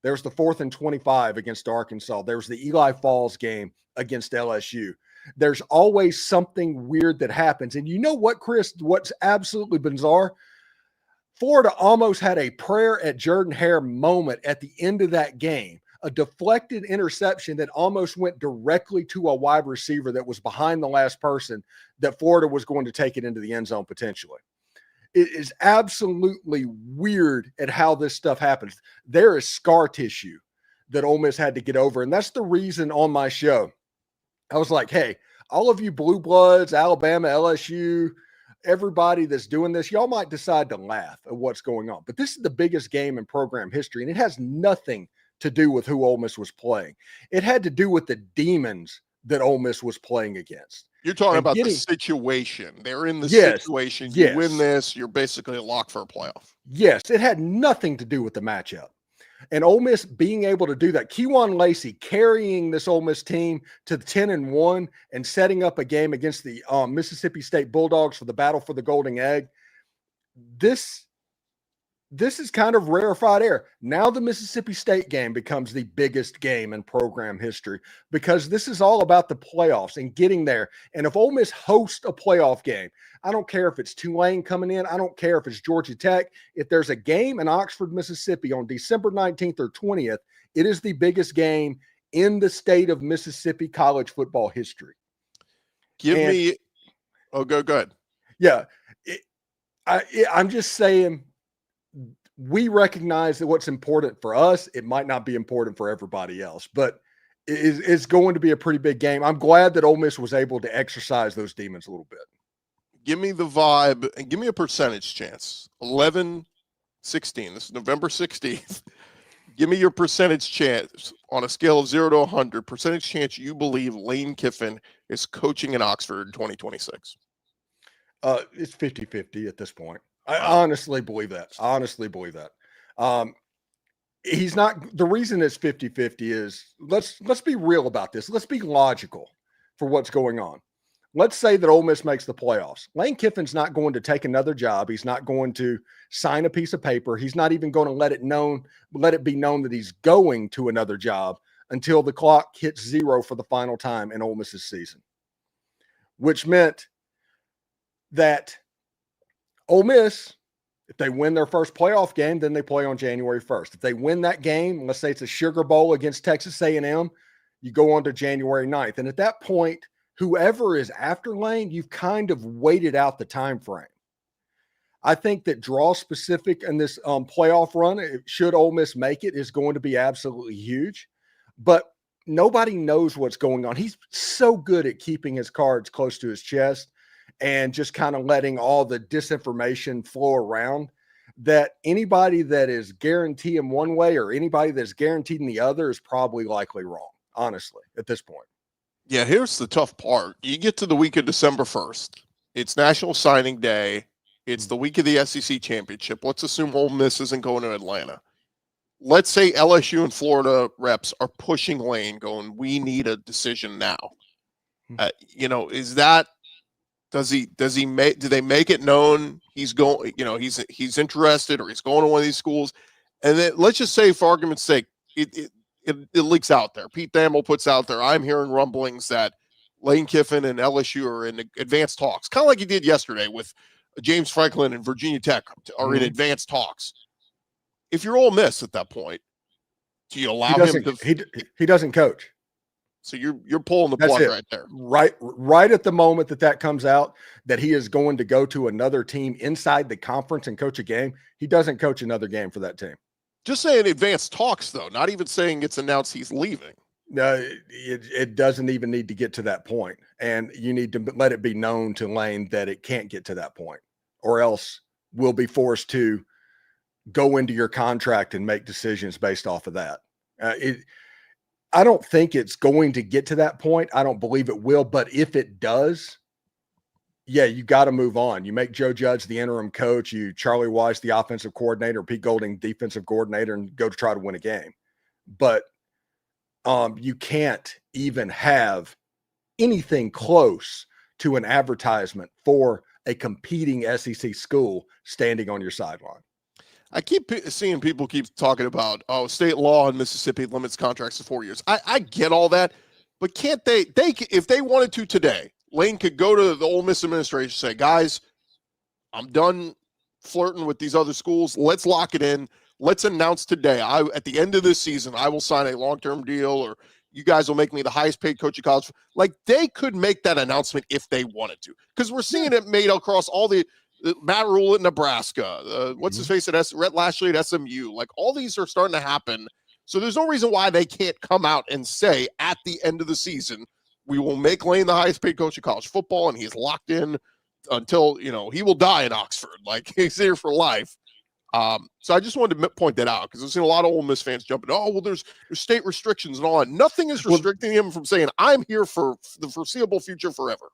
There was the 4th and 25 against Arkansas. There was the Eli Falls game against LSU. There's always something weird that happens. And you know what, Chris, what's absolutely bizarre? Florida almost had a prayer at Jordan-Hare moment at the end of that game, a deflected interception that almost went directly to a wide receiver that was behind the last person, that Florida was going to take it into the end zone potentially. It is absolutely weird at how this stuff happens. There is scar tissue that Ole Miss had to get over. And that's the reason on my show, I was like, hey, all of you blue bloods, Alabama, LSU, everybody that's doing this, y'all might decide to laugh at what's going on. But this is the biggest game in program history, and it has nothing to do with who Ole Miss was playing. It had to do with the demons that Ole Miss was playing against. You're talking about the situation. They're in the situation. You win this, you're basically a lock for a playoff. Yes, it had nothing to do with the matchup. And Ole Miss being able to do that, Kejuan Lacey carrying this Ole Miss team to 10-1 and setting up a game against the Mississippi State Bulldogs for the battle for the Golden Egg. This is kind of rarefied air. Now the Mississippi State game becomes the biggest game in program history because this is all about the playoffs and getting there. And if Ole Miss hosts a playoff game, I don't care if it's Tulane coming in. I don't care if it's Georgia Tech. If there's a game in Oxford, Mississippi on December 19th or 20th, it is the biggest game in the state of Mississippi college football history. Go ahead. Yeah. I'm just saying, we recognize that what's important for us, it might not be important for everybody else, but it's going to be a pretty big game. I'm glad that Ole Miss was able to exercise those demons a little bit. Give me the vibe and give me a percentage chance. 11-16. This is November 16th. Give me your percentage chance on a scale of 0 to 100. Percentage chance you believe Lane Kiffin is coaching in Oxford in 2026. It's 50-50 at this point. I honestly believe that. He's not. The reason it's 50-50 is let's be real about this. Let's be logical for what's going on. Let's say that Ole Miss makes the playoffs. Lane Kiffin's not going to take another job. He's not going to sign a piece of paper. He's not even going to let it be known that he's going to another job until the clock hits 0 for the final time in Ole Miss's season, which meant that Ole Miss, if they win their first playoff game, then they play on January 1st. If they win that game, let's say it's a Sugar Bowl against Texas A&M, you go on to January 9th. And at that point, whoever is after Lane, you've kind of waited out the time frame. I think that draw specific in this playoff run, should Ole Miss make it, is going to be absolutely huge. But nobody knows what's going on. He's so good at keeping his cards close to his chest and just kind of letting all the disinformation flow around, that anybody that is guaranteed in one way or anybody that's guaranteed in the other is probably likely wrong, honestly, at this point. Yeah, here's the tough part. You get to the week of December 1st. It's National Signing Day. It's the week of the SEC Championship. Let's assume Ole Miss isn't going to Atlanta. Let's say LSU and Florida reps are pushing Lane, going, we need a decision now. Is that, do they make it known he's going, he's interested or he's going to one of these schools? And then let's just say, for argument's sake, it leaks out there. Pete Thamel puts out there, I'm hearing rumblings that Lane Kiffin and LSU are in advanced talks, kind of like he did yesterday with James Franklin and Virginia Tech are in advanced talks. If you're Ole Miss at that point, do you allow him to? He doesn't coach. So you're pulling the plug right there. Right at the moment that comes out that he is going to go to another team inside the conference and coach a game, he doesn't coach another game for that team. Just saying advanced talks, though, not even saying it's announced he's leaving. No, it doesn't even need to get to that point. And you need to let it be known to Lane that it can't get to that point, or else we'll be forced to go into your contract and make decisions based off of that. I don't think it's going to get to that point. I don't believe it will, but if it does, yeah, you got to move on. You make Joe Judge the interim coach, you Charlie Weiss the offensive coordinator, Pete Golding defensive coordinator, and go to try to win a game. But you can't even have anything close to an advertisement for a competing SEC school standing on your sideline. I keep seeing people keep talking about, state law in Mississippi limits contracts to 4 years. I get all that, but can't they if they wanted to today, Lane could go to the Ole Miss administration and say, guys, I'm done flirting with these other schools. Let's lock it in. Let's announce today. At the end of this season, I will sign a long-term deal, or you guys will make me the highest paid coach of college. Like, they could make that announcement if they wanted to, because we're seeing it made across all the Matt Rule at Nebraska, what's his face at Rhett Lashley at SMU. Like, all these are starting to happen. So there's no reason why they can't come out and say at the end of the season, we will make Lane the highest paid coach of college football, and he's locked in until, he will die in Oxford. Like, he's here for life. So I just wanted to point that out, because I've seen a lot of Ole Miss fans jumping, there's state restrictions and all that. Nothing is restricting him from saying, I'm here for the foreseeable future forever.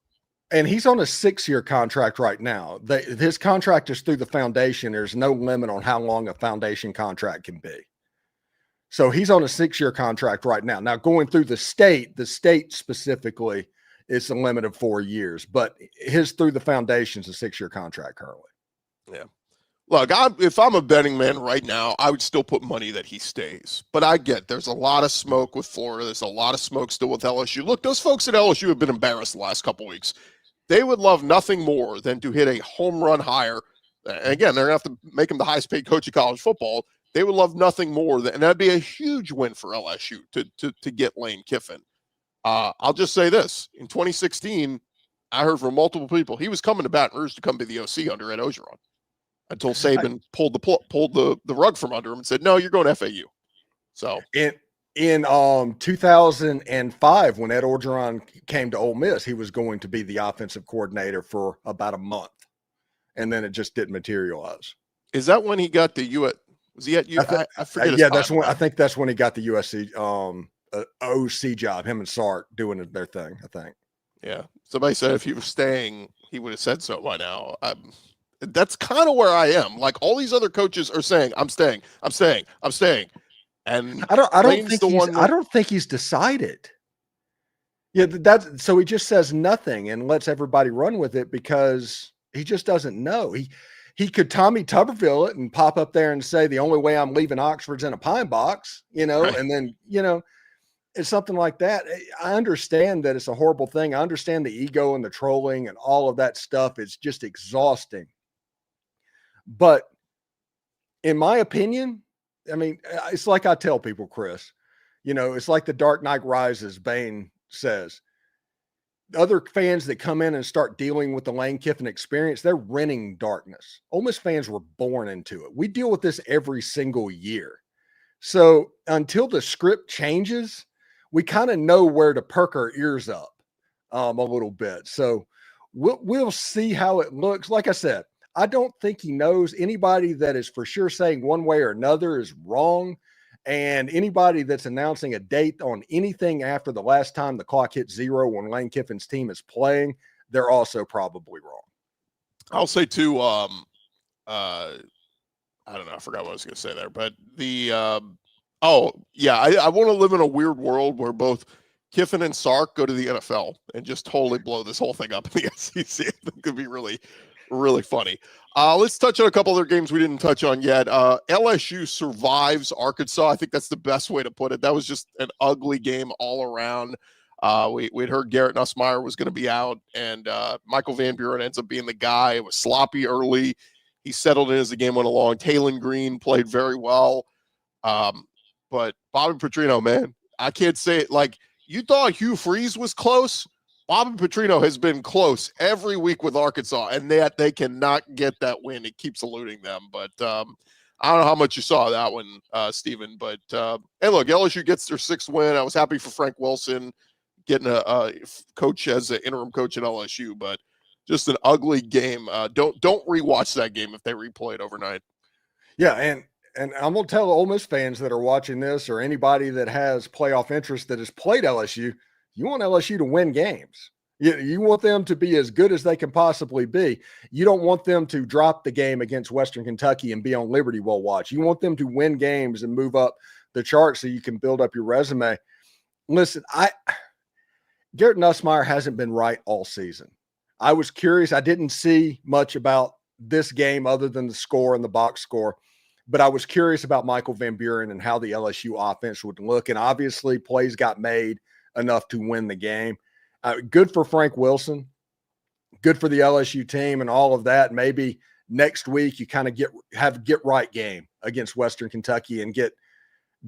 And he's on a 6-year contract right now. His contract is through the foundation. There's no limit on how long a foundation contract can be. So he's on a 6-year contract right now. Now, going through the state specifically is a limit of 4 years, but his through the foundation is a 6-year contract currently. Yeah. Look, if I'm a betting man right now, I would still put money that he stays. But I get there's a lot of smoke with Florida. There's a lot of smoke still with LSU. Look, those folks at LSU have been embarrassed the last couple weeks. They would love nothing more than to hit a home run hire. And again, they're going to have to make him the highest paid coach of college football. They would love nothing more than, and that'd be a huge win for LSU to get Lane Kiffin. I'll just say this. In 2016, I heard from multiple people, he was coming to Baton Rouge to come be the OC under Ed Ogeron, until Saban pulled the rug from under him and said, no, you're going to FAU. So in 2005, when Ed Orgeron came to Ole Miss, he was going to be the offensive coordinator for about a month, and then it just didn't materialize. Is that when he got the U.S.? Was he at U? I forget. Yeah, that's when I think that's when he got the USC OC job. Him and Sark doing their thing, I think. Yeah, somebody said if he was staying, he would have said so by now. That's kind of where I am. Like, all these other coaches are saying, I'm staying. And I don't think he's decided. Yeah, so he just says nothing and lets everybody run with it because he just doesn't know. He could Tommy Tuberville it and pop up there and say the only way I'm leaving Oxford's in a pine box, right. And then, it's something like that. I understand that it's a horrible thing. I understand the ego and the trolling and all of that stuff. It's just exhausting. But in my opinion, I mean, it's like I tell people, Chris, it's like the Dark Knight Rises, Bane says. Other fans that come in and start dealing with the Lane Kiffin experience, they're renting darkness. Ole Miss fans were born into it. We deal with this every single year. So until the script changes, we kind of know where to perk our ears up a little bit. So we'll see how it looks. Like I said, I don't think he knows. Anybody that is for sure saying one way or another is wrong. And anybody that's announcing a date on anything after the last time the clock hit 0 when Lane Kiffin's team is playing, they're also probably wrong. I'll say too, I don't know. I forgot what I was going to say there, but I want to live in a weird world where both Kiffin and Sark go to the NFL and just totally blow this whole thing up in the SEC. I think it could be really, really funny. Let's touch on a couple other games we didn't touch on yet. LSU survives Arkansas. I think that's the best way to put it. That was just an ugly game all around. We'd heard Garrett Nussmeier was going to be out, and Michael Van Buren ends up being the guy. It was sloppy early. He settled in as the game went along. Taylon Green played very well. But Bobby Petrino, man, I can't say it. Like, you thought Hugh Freeze was close. Bobby Petrino has been close every week with Arkansas, and they cannot get that win. It keeps eluding them. But I don't know how much you saw that one, Stephen. But, hey, look, LSU gets their 6th win. I was happy for Frank Wilson getting a coach as an interim coach at LSU, but just an ugly game. Don't rewatch that game if they replay it overnight. Yeah, and I'm gonna tell Ole Miss fans that are watching this, or anybody that has playoff interest that has played LSU, you want LSU to win games. You want them to be as good as they can possibly be. You don't want them to drop the game against Western Kentucky and be on Liberty Bowl watch. You want them to win games and move up the chart so you can build up your resume. Listen, Garrett Nussmeier hasn't been right all season. I was curious. I didn't see much about this game other than the score and the box score, but I was curious about Michael Van Buren and how the LSU offense would look. And obviously plays got made enough to win the game. Good for Frank Wilson, good for the LSU team and all of that. Maybe next week you kind of get right game against Western Kentucky and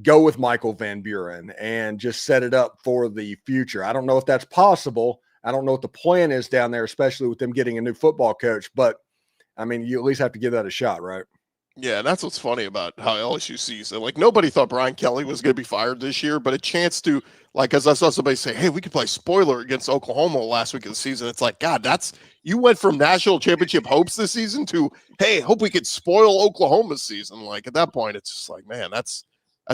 go with Michael Van Buren and just set it up for the future. I don't know if that's possible. I don't know what the plan is down there, especially with them getting a new football coach, but I mean, you at least have to give that a shot, right? Yeah, and that's what's funny about how LSU sees it. Like, nobody thought Brian Kelly was going to be fired this year, but a chance to, like, as I saw somebody say, hey, we could play spoiler against Oklahoma last week of the season. It's like, God, you went from national championship hopes this season to, hey, hope we could spoil Oklahoma's season. Like, at that point, it's just like, man, that's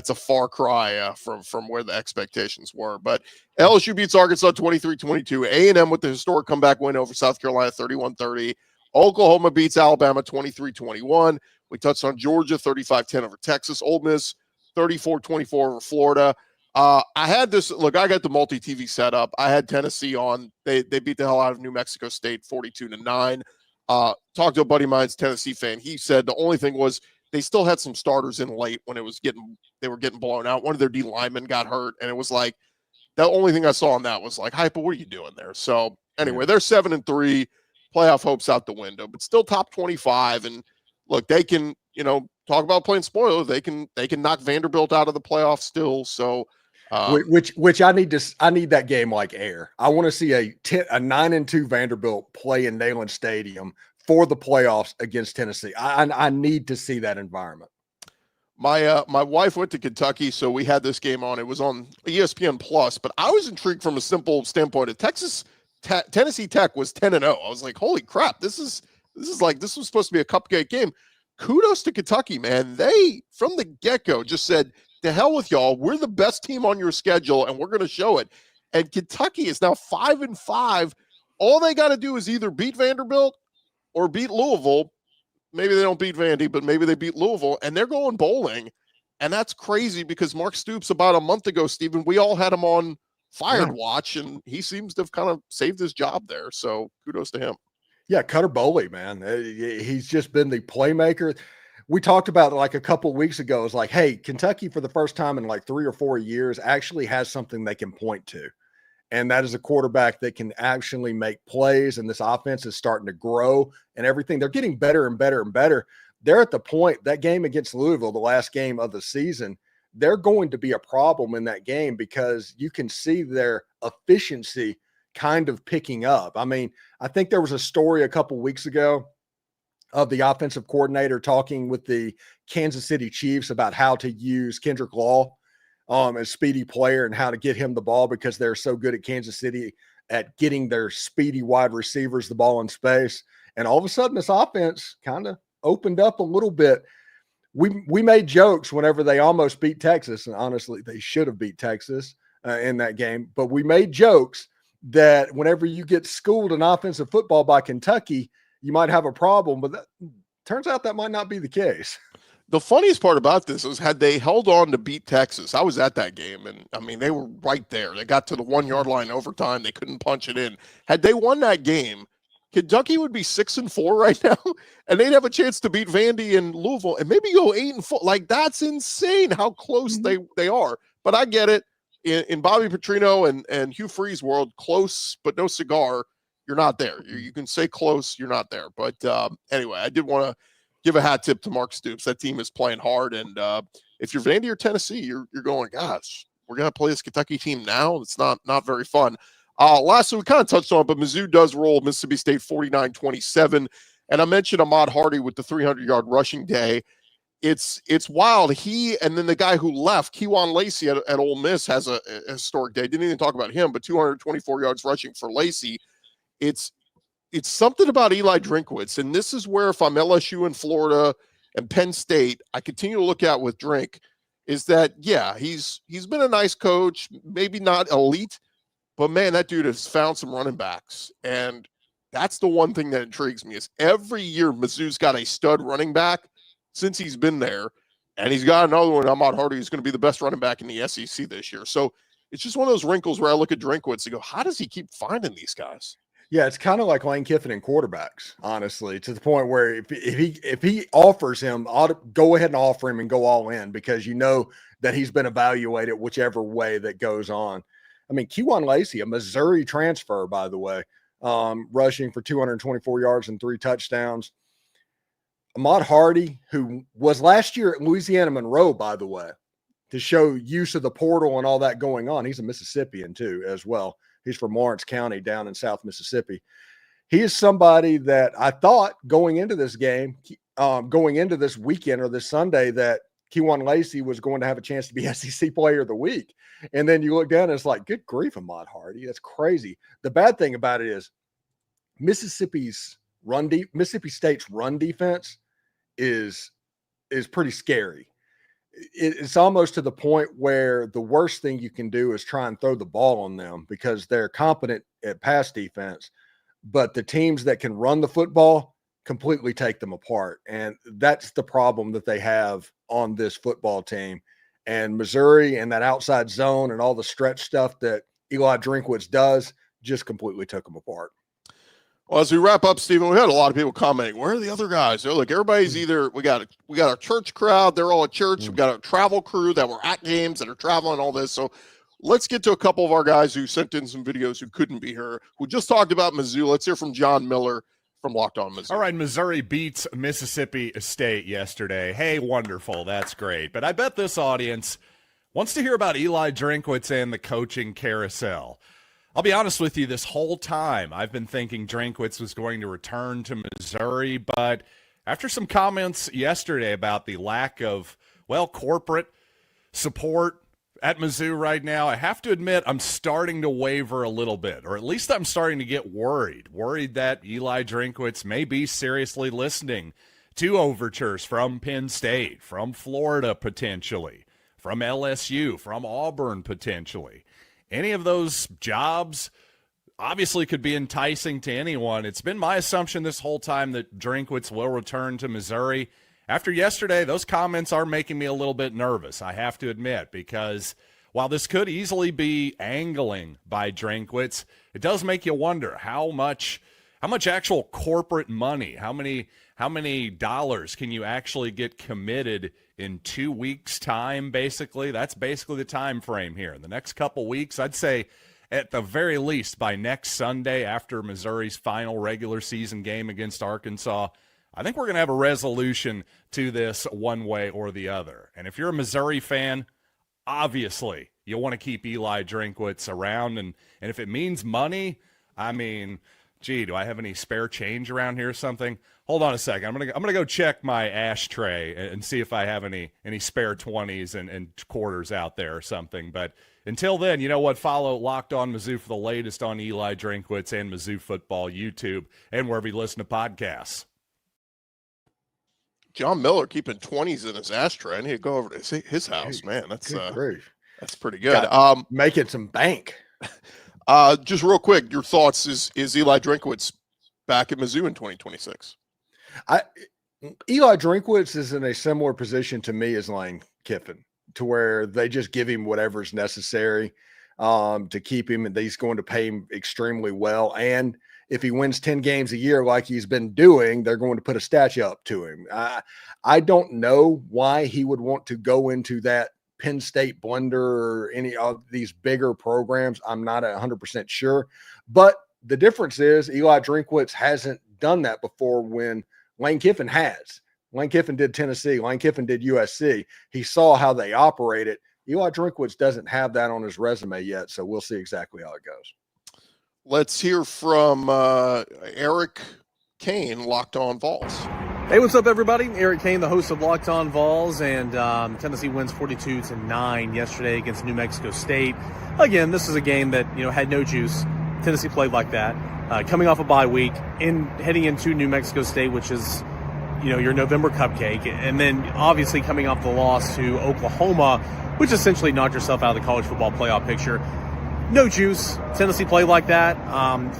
a far cry from where the expectations were. But LSU beats Arkansas 23-22. A&M with the historic comeback win over South Carolina 31-30. Oklahoma beats Alabama 23-21. We touched on Georgia 35-10 over Texas. Ole Miss 34-24 over Florida. I had this. Look, I got the multi-TV set up. I had Tennessee on. They beat the hell out of New Mexico State 42-9. Talked to a buddy of mine's Tennessee fan. He said the only thing was they still had some starters in late when they were getting blown out. One of their D linemen got hurt, and it was like the only thing I saw on that was like, Hypa, what are you doing there? So anyway, they're 7-3. Playoff hopes out the window, but still top 25. And look, they can, talk about playing spoiler. They can knock Vanderbilt out of the playoffs still. So, which I need that game like air. I want to see a 9-2 Vanderbilt play in Neyland Stadium for the playoffs against Tennessee. I need to see that environment. My wife went to Kentucky, so we had this game on. It was on ESPN Plus, but I was intrigued from a simple standpoint of Tennessee Tech was 10-0. I was like, holy crap, this was supposed to be a cupcake game. Kudos to Kentucky, man. They, from the get-go, just said, to hell with y'all. We're the best team on your schedule, and we're going to show it. And Kentucky is now 5-5. All they got to do is either beat Vanderbilt or beat Louisville. Maybe they don't beat Vandy, but maybe they beat Louisville, and they're going bowling. And that's crazy because Mark Stoops, about a month ago, Stephen, we all had him on fired watch, and he seems to have kind of saved his job there. So kudos to him. Yeah, Cutter Boley, man. He's just been the playmaker. We talked about it like a couple weeks ago. It's like, hey, Kentucky for the first time in like 3 or 4 years actually has something they can point to. And that is a quarterback that can actually make plays. And this offense is starting to grow and everything. They're getting better and better and better. They're at the point, that game against Louisville, the last game of the season, they're going to be a problem in that game because you can see their efficiency kind of picking up. I mean, I think there was a story a couple weeks ago of the offensive coordinator talking with the Kansas City Chiefs about how to use Kendrick Law as speedy player and how to get him the ball because they're so good at Kansas City at getting their speedy wide receivers the ball in space. And all of a sudden this offense kind of opened up a little bit. We made jokes whenever they almost beat Texas, and honestly, they should have beat Texas in that game. But we made jokes that whenever you get schooled in offensive football by Kentucky, you might have a problem. But that turns out that might not be the case. The funniest part about this is had they held on to beat Texas, I was at that game, and I mean, they were right there. They got to the 1 yard line overtime. They couldn't punch it in. Had they won that game, Kentucky would be 6-4 right now, and they'd have a chance to beat Vandy and Louisville and maybe go 8-4. Like, that's insane how close they are. But I get it. In Bobby Petrino and Hugh Freeze world, close but no cigar, you're not there. You can say close, you're not there. But anyway, I did want to give a hat tip to Mark Stoops. That team is playing hard, and if you're Vandy or Tennessee, you're going, gosh, we're going to play this Kentucky team now? It's not very fun. Lastly, we kind of touched on it, but Mizzou does roll Mississippi State 49-27. And I mentioned Ahmad Hardy with the 300-yard rushing day. It's wild. He and then the guy who left, Kejuan Lacey at Ole Miss, has a historic day. Didn't even talk about him, but 224 yards rushing for Lacey. It's something about Eli Drinkwitz. And this is where if I'm LSU in Florida and Penn State, I continue to look at with Drink is that, yeah, he's been a nice coach, maybe not elite, but man, that dude has found some running backs. And that's the one thing that intrigues me is every year Mizzou's got a stud running back since he's been there. And he's got another one, Ahmad Hardy, who's going to be the best running back in the SEC this year. So it's just one of those wrinkles where I look at Drinkwitz and go, how does he keep finding these guys? Yeah, it's kind of like Lane Kiffin and quarterbacks, honestly, to the point where if he offers him, go ahead and offer him and go all in because you know that he's been evaluated whichever way that goes on. I mean, Kewan Lacey, a Missouri transfer, by the way, rushing for 224 yards and 3 touchdowns. Ahmad Hardy, who was last year at Louisiana Monroe, by the way, to show use of the portal and all that going on. He's a Mississippian too, as well. He's from Lawrence County down in South Mississippi. He is somebody that I thought going into this game, going into this weekend or this Sunday, that Kewan Lacey was going to have a chance to be SEC Player of the Week. And then you look down and it's like, good grief, Ahmad Hardy. That's crazy. The bad thing about it is Mississippi State's run defense is pretty scary. It's almost to the point where the worst thing you can do is try and throw the ball on them because they're competent at pass defense, but the teams that can run the football completely take them apart. And that's the problem that they have on this football team. And Missouri and that outside zone and all the stretch stuff that Eli Drinkwitz does just completely took them apart. Well, as we wrap up, Stephen, we had a lot of people commenting, where are the other guys? They're like, everybody's either, we got a church crowd, they're all at church. We've got a travel crew that were at games that are traveling, all this. So let's get to a couple of our guys who sent in some videos who couldn't be here, who just talked about Mizzou. Let's hear from John Miller from Locked On Mizzou. All right, Missouri beats Mississippi State yesterday. Hey, wonderful. That's great. But I bet this audience wants to hear about Eli Drinkwitz and the coaching carousel. I'll be honest with you, this whole time I've been thinking Drinkwitz was going to return to Missouri, but after some comments yesterday about the lack of, corporate support at Mizzou right now, I have to admit I'm starting to waver a little bit, or at least I'm starting to get worried that Eli Drinkwitz may be seriously listening to overtures from Penn State, from Florida potentially, from LSU, from Auburn potentially. Any of those jobs obviously could be enticing to anyone. It's been my assumption this whole time that Drinkwitz will return to Missouri. After yesterday, those comments are making me a little bit nervous, I have to admit, because while this could easily be angling by Drinkwitz, it does make you wonder how much actual corporate money, how many dollars can you actually get committed in 2 weeks' time, basically? That's basically the time frame here. In the next couple weeks, I'd say at the very least by next Sunday after Missouri's final regular season game against Arkansas, I think we're going to have a resolution to this one way or the other. And if you're a Missouri fan, obviously you want to keep Eli Drinkwitz around. And if it means money, I mean, gee, do I have any spare change around here or something? Hold on a second. I'm gonna go check my ashtray and see if I have any spare 20s and quarters out there or something. But until then, you know what? Follow Locked On Mizzou for the latest on Eli Drinkwitz and Mizzou football, YouTube, and wherever you listen to podcasts. John Miller keeping 20s in his ashtray. I need to go over to his house, man. That's pretty good. Making some bank. Just real quick, your thoughts is Eli Drinkwitz back at Mizzou in 2026? Eli Drinkwitz is in a similar position to me as Lane Kiffin, to where they just give him whatever's necessary to keep him, and he's going to pay him extremely well. And if he wins 10 games a year like he's been doing, they're going to put a statue up to him. I don't know why he would want to go into that Penn State blender or any of these bigger programs. I'm not 100% sure. But the difference is Eli Drinkwitz hasn't done that before when Lane Kiffin has. Lane Kiffin did Tennessee. Lane Kiffin did USC. He saw how they operated. Eli Drinkwitz doesn't have that on his resume yet, so we'll see exactly how it goes. Let's hear from Eric Kane, Locked On Vols. Hey, what's up, everybody? Eric Kane, the host of Locked On Vols, and Tennessee wins 42-9 yesterday against New Mexico State. Again, this is a game that had no juice. Tennessee played like that, coming off a bye week, heading into New Mexico State, which is your November cupcake, and then obviously coming off the loss to Oklahoma, which essentially knocked yourself out of the college football playoff picture. No juice. Tennessee played like that.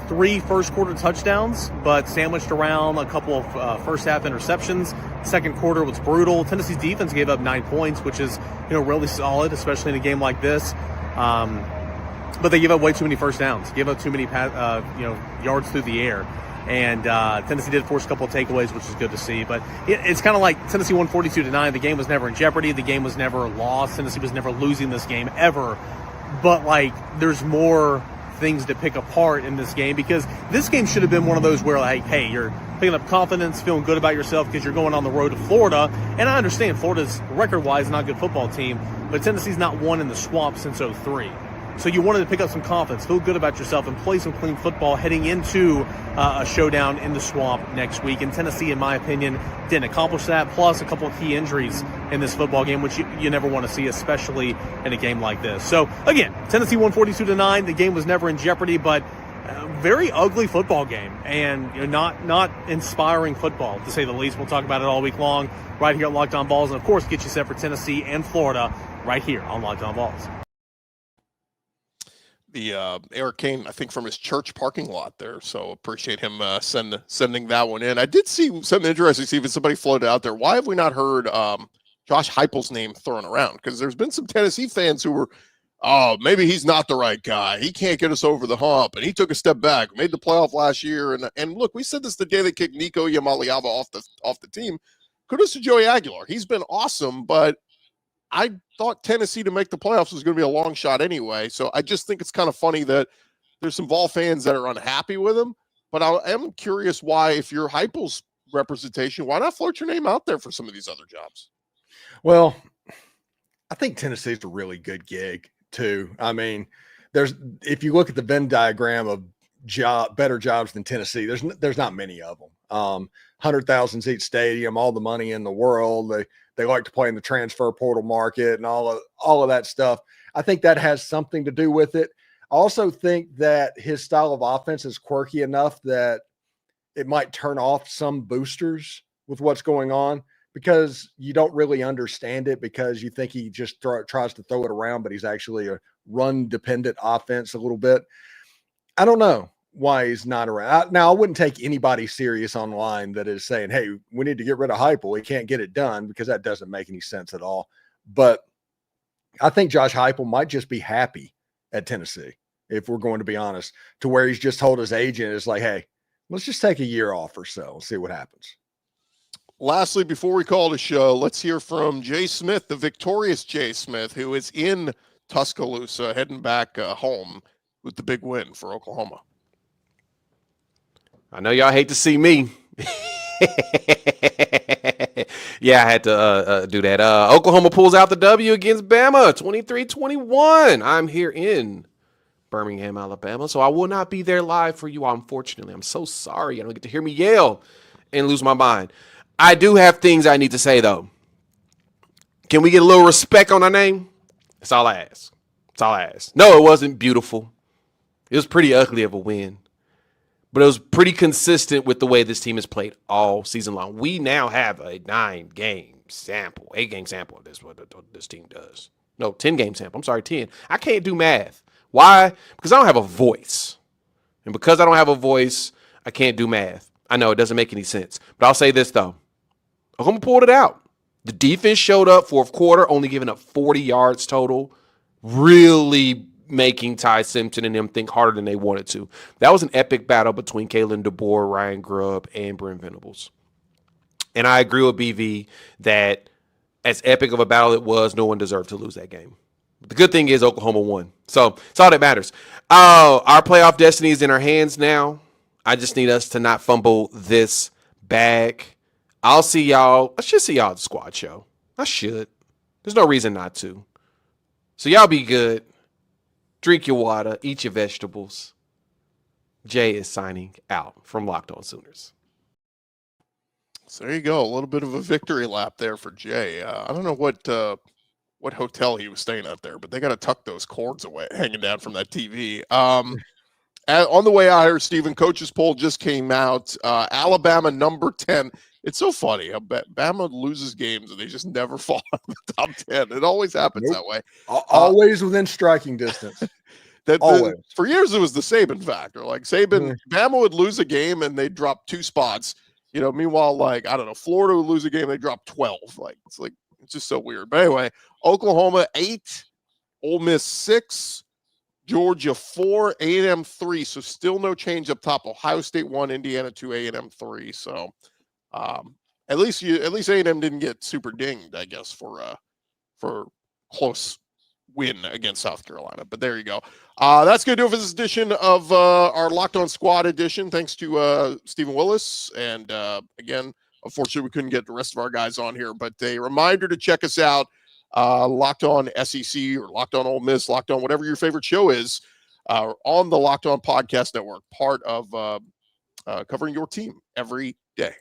3 first-quarter touchdowns, but sandwiched around a couple of first-half interceptions. Second quarter was brutal. Tennessee's defense gave up 9 points, which is really solid, especially in a game like this. But they gave up way too many first downs. Gave up too many yards through the air. And Tennessee did force a couple of takeaways, which is good to see. But it's kind of like Tennessee won 42-9. The game was never in jeopardy. The game was never lost. Tennessee was never losing this game ever. But, there's more things to pick apart in this game, because this game should have been one of those where, hey, you're picking up confidence, feeling good about yourself because you're going on the road to Florida. And I understand Florida's record-wise not a good football team, but Tennessee's not won in the swamp since 2003. So you wanted to pick up some confidence, feel good about yourself, and play some clean football heading into a showdown in the swamp next week. And Tennessee, in my opinion, didn't accomplish that, plus a couple of key injuries in this football game, which you never want to see, especially in a game like this. So, again, Tennessee won 42-9. The game was never in jeopardy, but very ugly football game, and not inspiring football, to say the least. We'll talk about it all week long right here at Locked On Balls, and, of course, get you set for Tennessee and Florida right here on Locked On Balls. The Eric Kane, I think, from his church parking lot there. So appreciate him sending that one in. I did see something interesting, Stephen. Somebody floated out there. Why have we not heard Josh Heupel's name thrown around? Because there's been some Tennessee fans who were, maybe he's not the right guy. He can't get us over the hump. And he took a step back, made the playoff last year. And look, we said this the day they kicked Nico Yamaliava off the team. Kudos to Joey Aguilar. He's been awesome, but I thought Tennessee to make the playoffs was going to be a long shot anyway. So I just think it's kind of funny that there's some Vol fans that are unhappy with him. But I am curious why, if you're Heupel's representation, why not float your name out there for some of these other jobs? Well, I think Tennessee's a really good gig too. I mean, if you look at the Venn diagram of better jobs than Tennessee, there's not many of them. 100,000 seat stadium, all the money in the world. They like to play in the transfer portal market and all of that stuff. I think that has something to do with it. I also think that his style of offense is quirky enough that it might turn off some boosters with what's going on, because you don't really understand it, because you think he just tries to throw it around, but he's actually a run-dependent offense a little bit. I don't know why he's not around. Now, I wouldn't take anybody serious online that is saying, hey, we need to get rid of Heupel. He can't get it done, because that doesn't make any sense at all. But I think Josh Heupel might just be happy at Tennessee, if we're going to be honest, to where he's just told his agent, is like, hey, let's just take a year off or so and see what happens. Lastly, before we call the show, let's hear from Jay Smith, the victorious Jay Smith, who is in Tuscaloosa, heading back home with the big win for Oklahoma. I know y'all hate to see me. Yeah, I had to do that. Oklahoma pulls out the W against Bama, 23-21. I'm here in Birmingham, Alabama, so I will not be there live for you, unfortunately. I'm so sorry. I don't get to hear me yell and lose my mind. I do have things I need to say, though. Can we get a little respect on our name? That's all I ask. That's all I ask. No, it wasn't beautiful. It was pretty ugly of a win. But it was pretty consistent with the way this team has played all season long. We now have a 8-game sample of this, what this team does. No, 10-game sample. I'm sorry, 10. I can't do math. Why? Because I don't have a voice. And because I don't have a voice, I can't do math. I know it doesn't make any sense. But I'll say this, though. Oklahoma pulled it out. The defense showed up fourth quarter, only giving up 40 yards total. Really making Ty Simpson and them think harder than they wanted to. That was an epic battle between Kalen DeBoer, Ryan Grubb, and Brent Venables. And I agree with BV that as epic of a battle it was, no one deserved to lose that game. But the good thing is Oklahoma won. So it's all that matters. Our playoff destiny is in our hands now. I just need us to not fumble this bag. I'll see y'all. I should see y'all at the squad show. I should. There's no reason not to. So y'all be good. Drink your water. Eat your vegetables. Jay is signing out from Locked On Sooners. So there you go. A little bit of a victory lap there for Jay. I don't know what hotel he was staying at there, but they got to tuck those cords away, hanging down from that TV. On the way out here, Stephen, coach's poll just came out. Alabama number 10. It's so funny how Bama loses games and they just never fall out of the top 10. It always happens that way. Always within striking distance. Always. For years, it was the Saban factor. Like Bama would lose a game and they'd drop 2 spots. Meanwhile, like, I don't know, Florida would lose a game, they drop 12. It's just so weird. But anyway, Oklahoma 8, Ole Miss 6, Georgia 4, A&M 3. So still no change up top. Ohio State 1, Indiana 2, A&M 3. So at least A&M didn't get super dinged, I guess, for close win against South Carolina. But there you go. That's going to do it for this edition of our Locked On Squad edition. Thanks to Stephen Willis. And again, unfortunately, we couldn't get the rest of our guys on here. But a reminder to check us out, Locked On SEC or Locked On Ole Miss, Locked On whatever your favorite show is, on the Locked On Podcast Network, part of covering your team every day.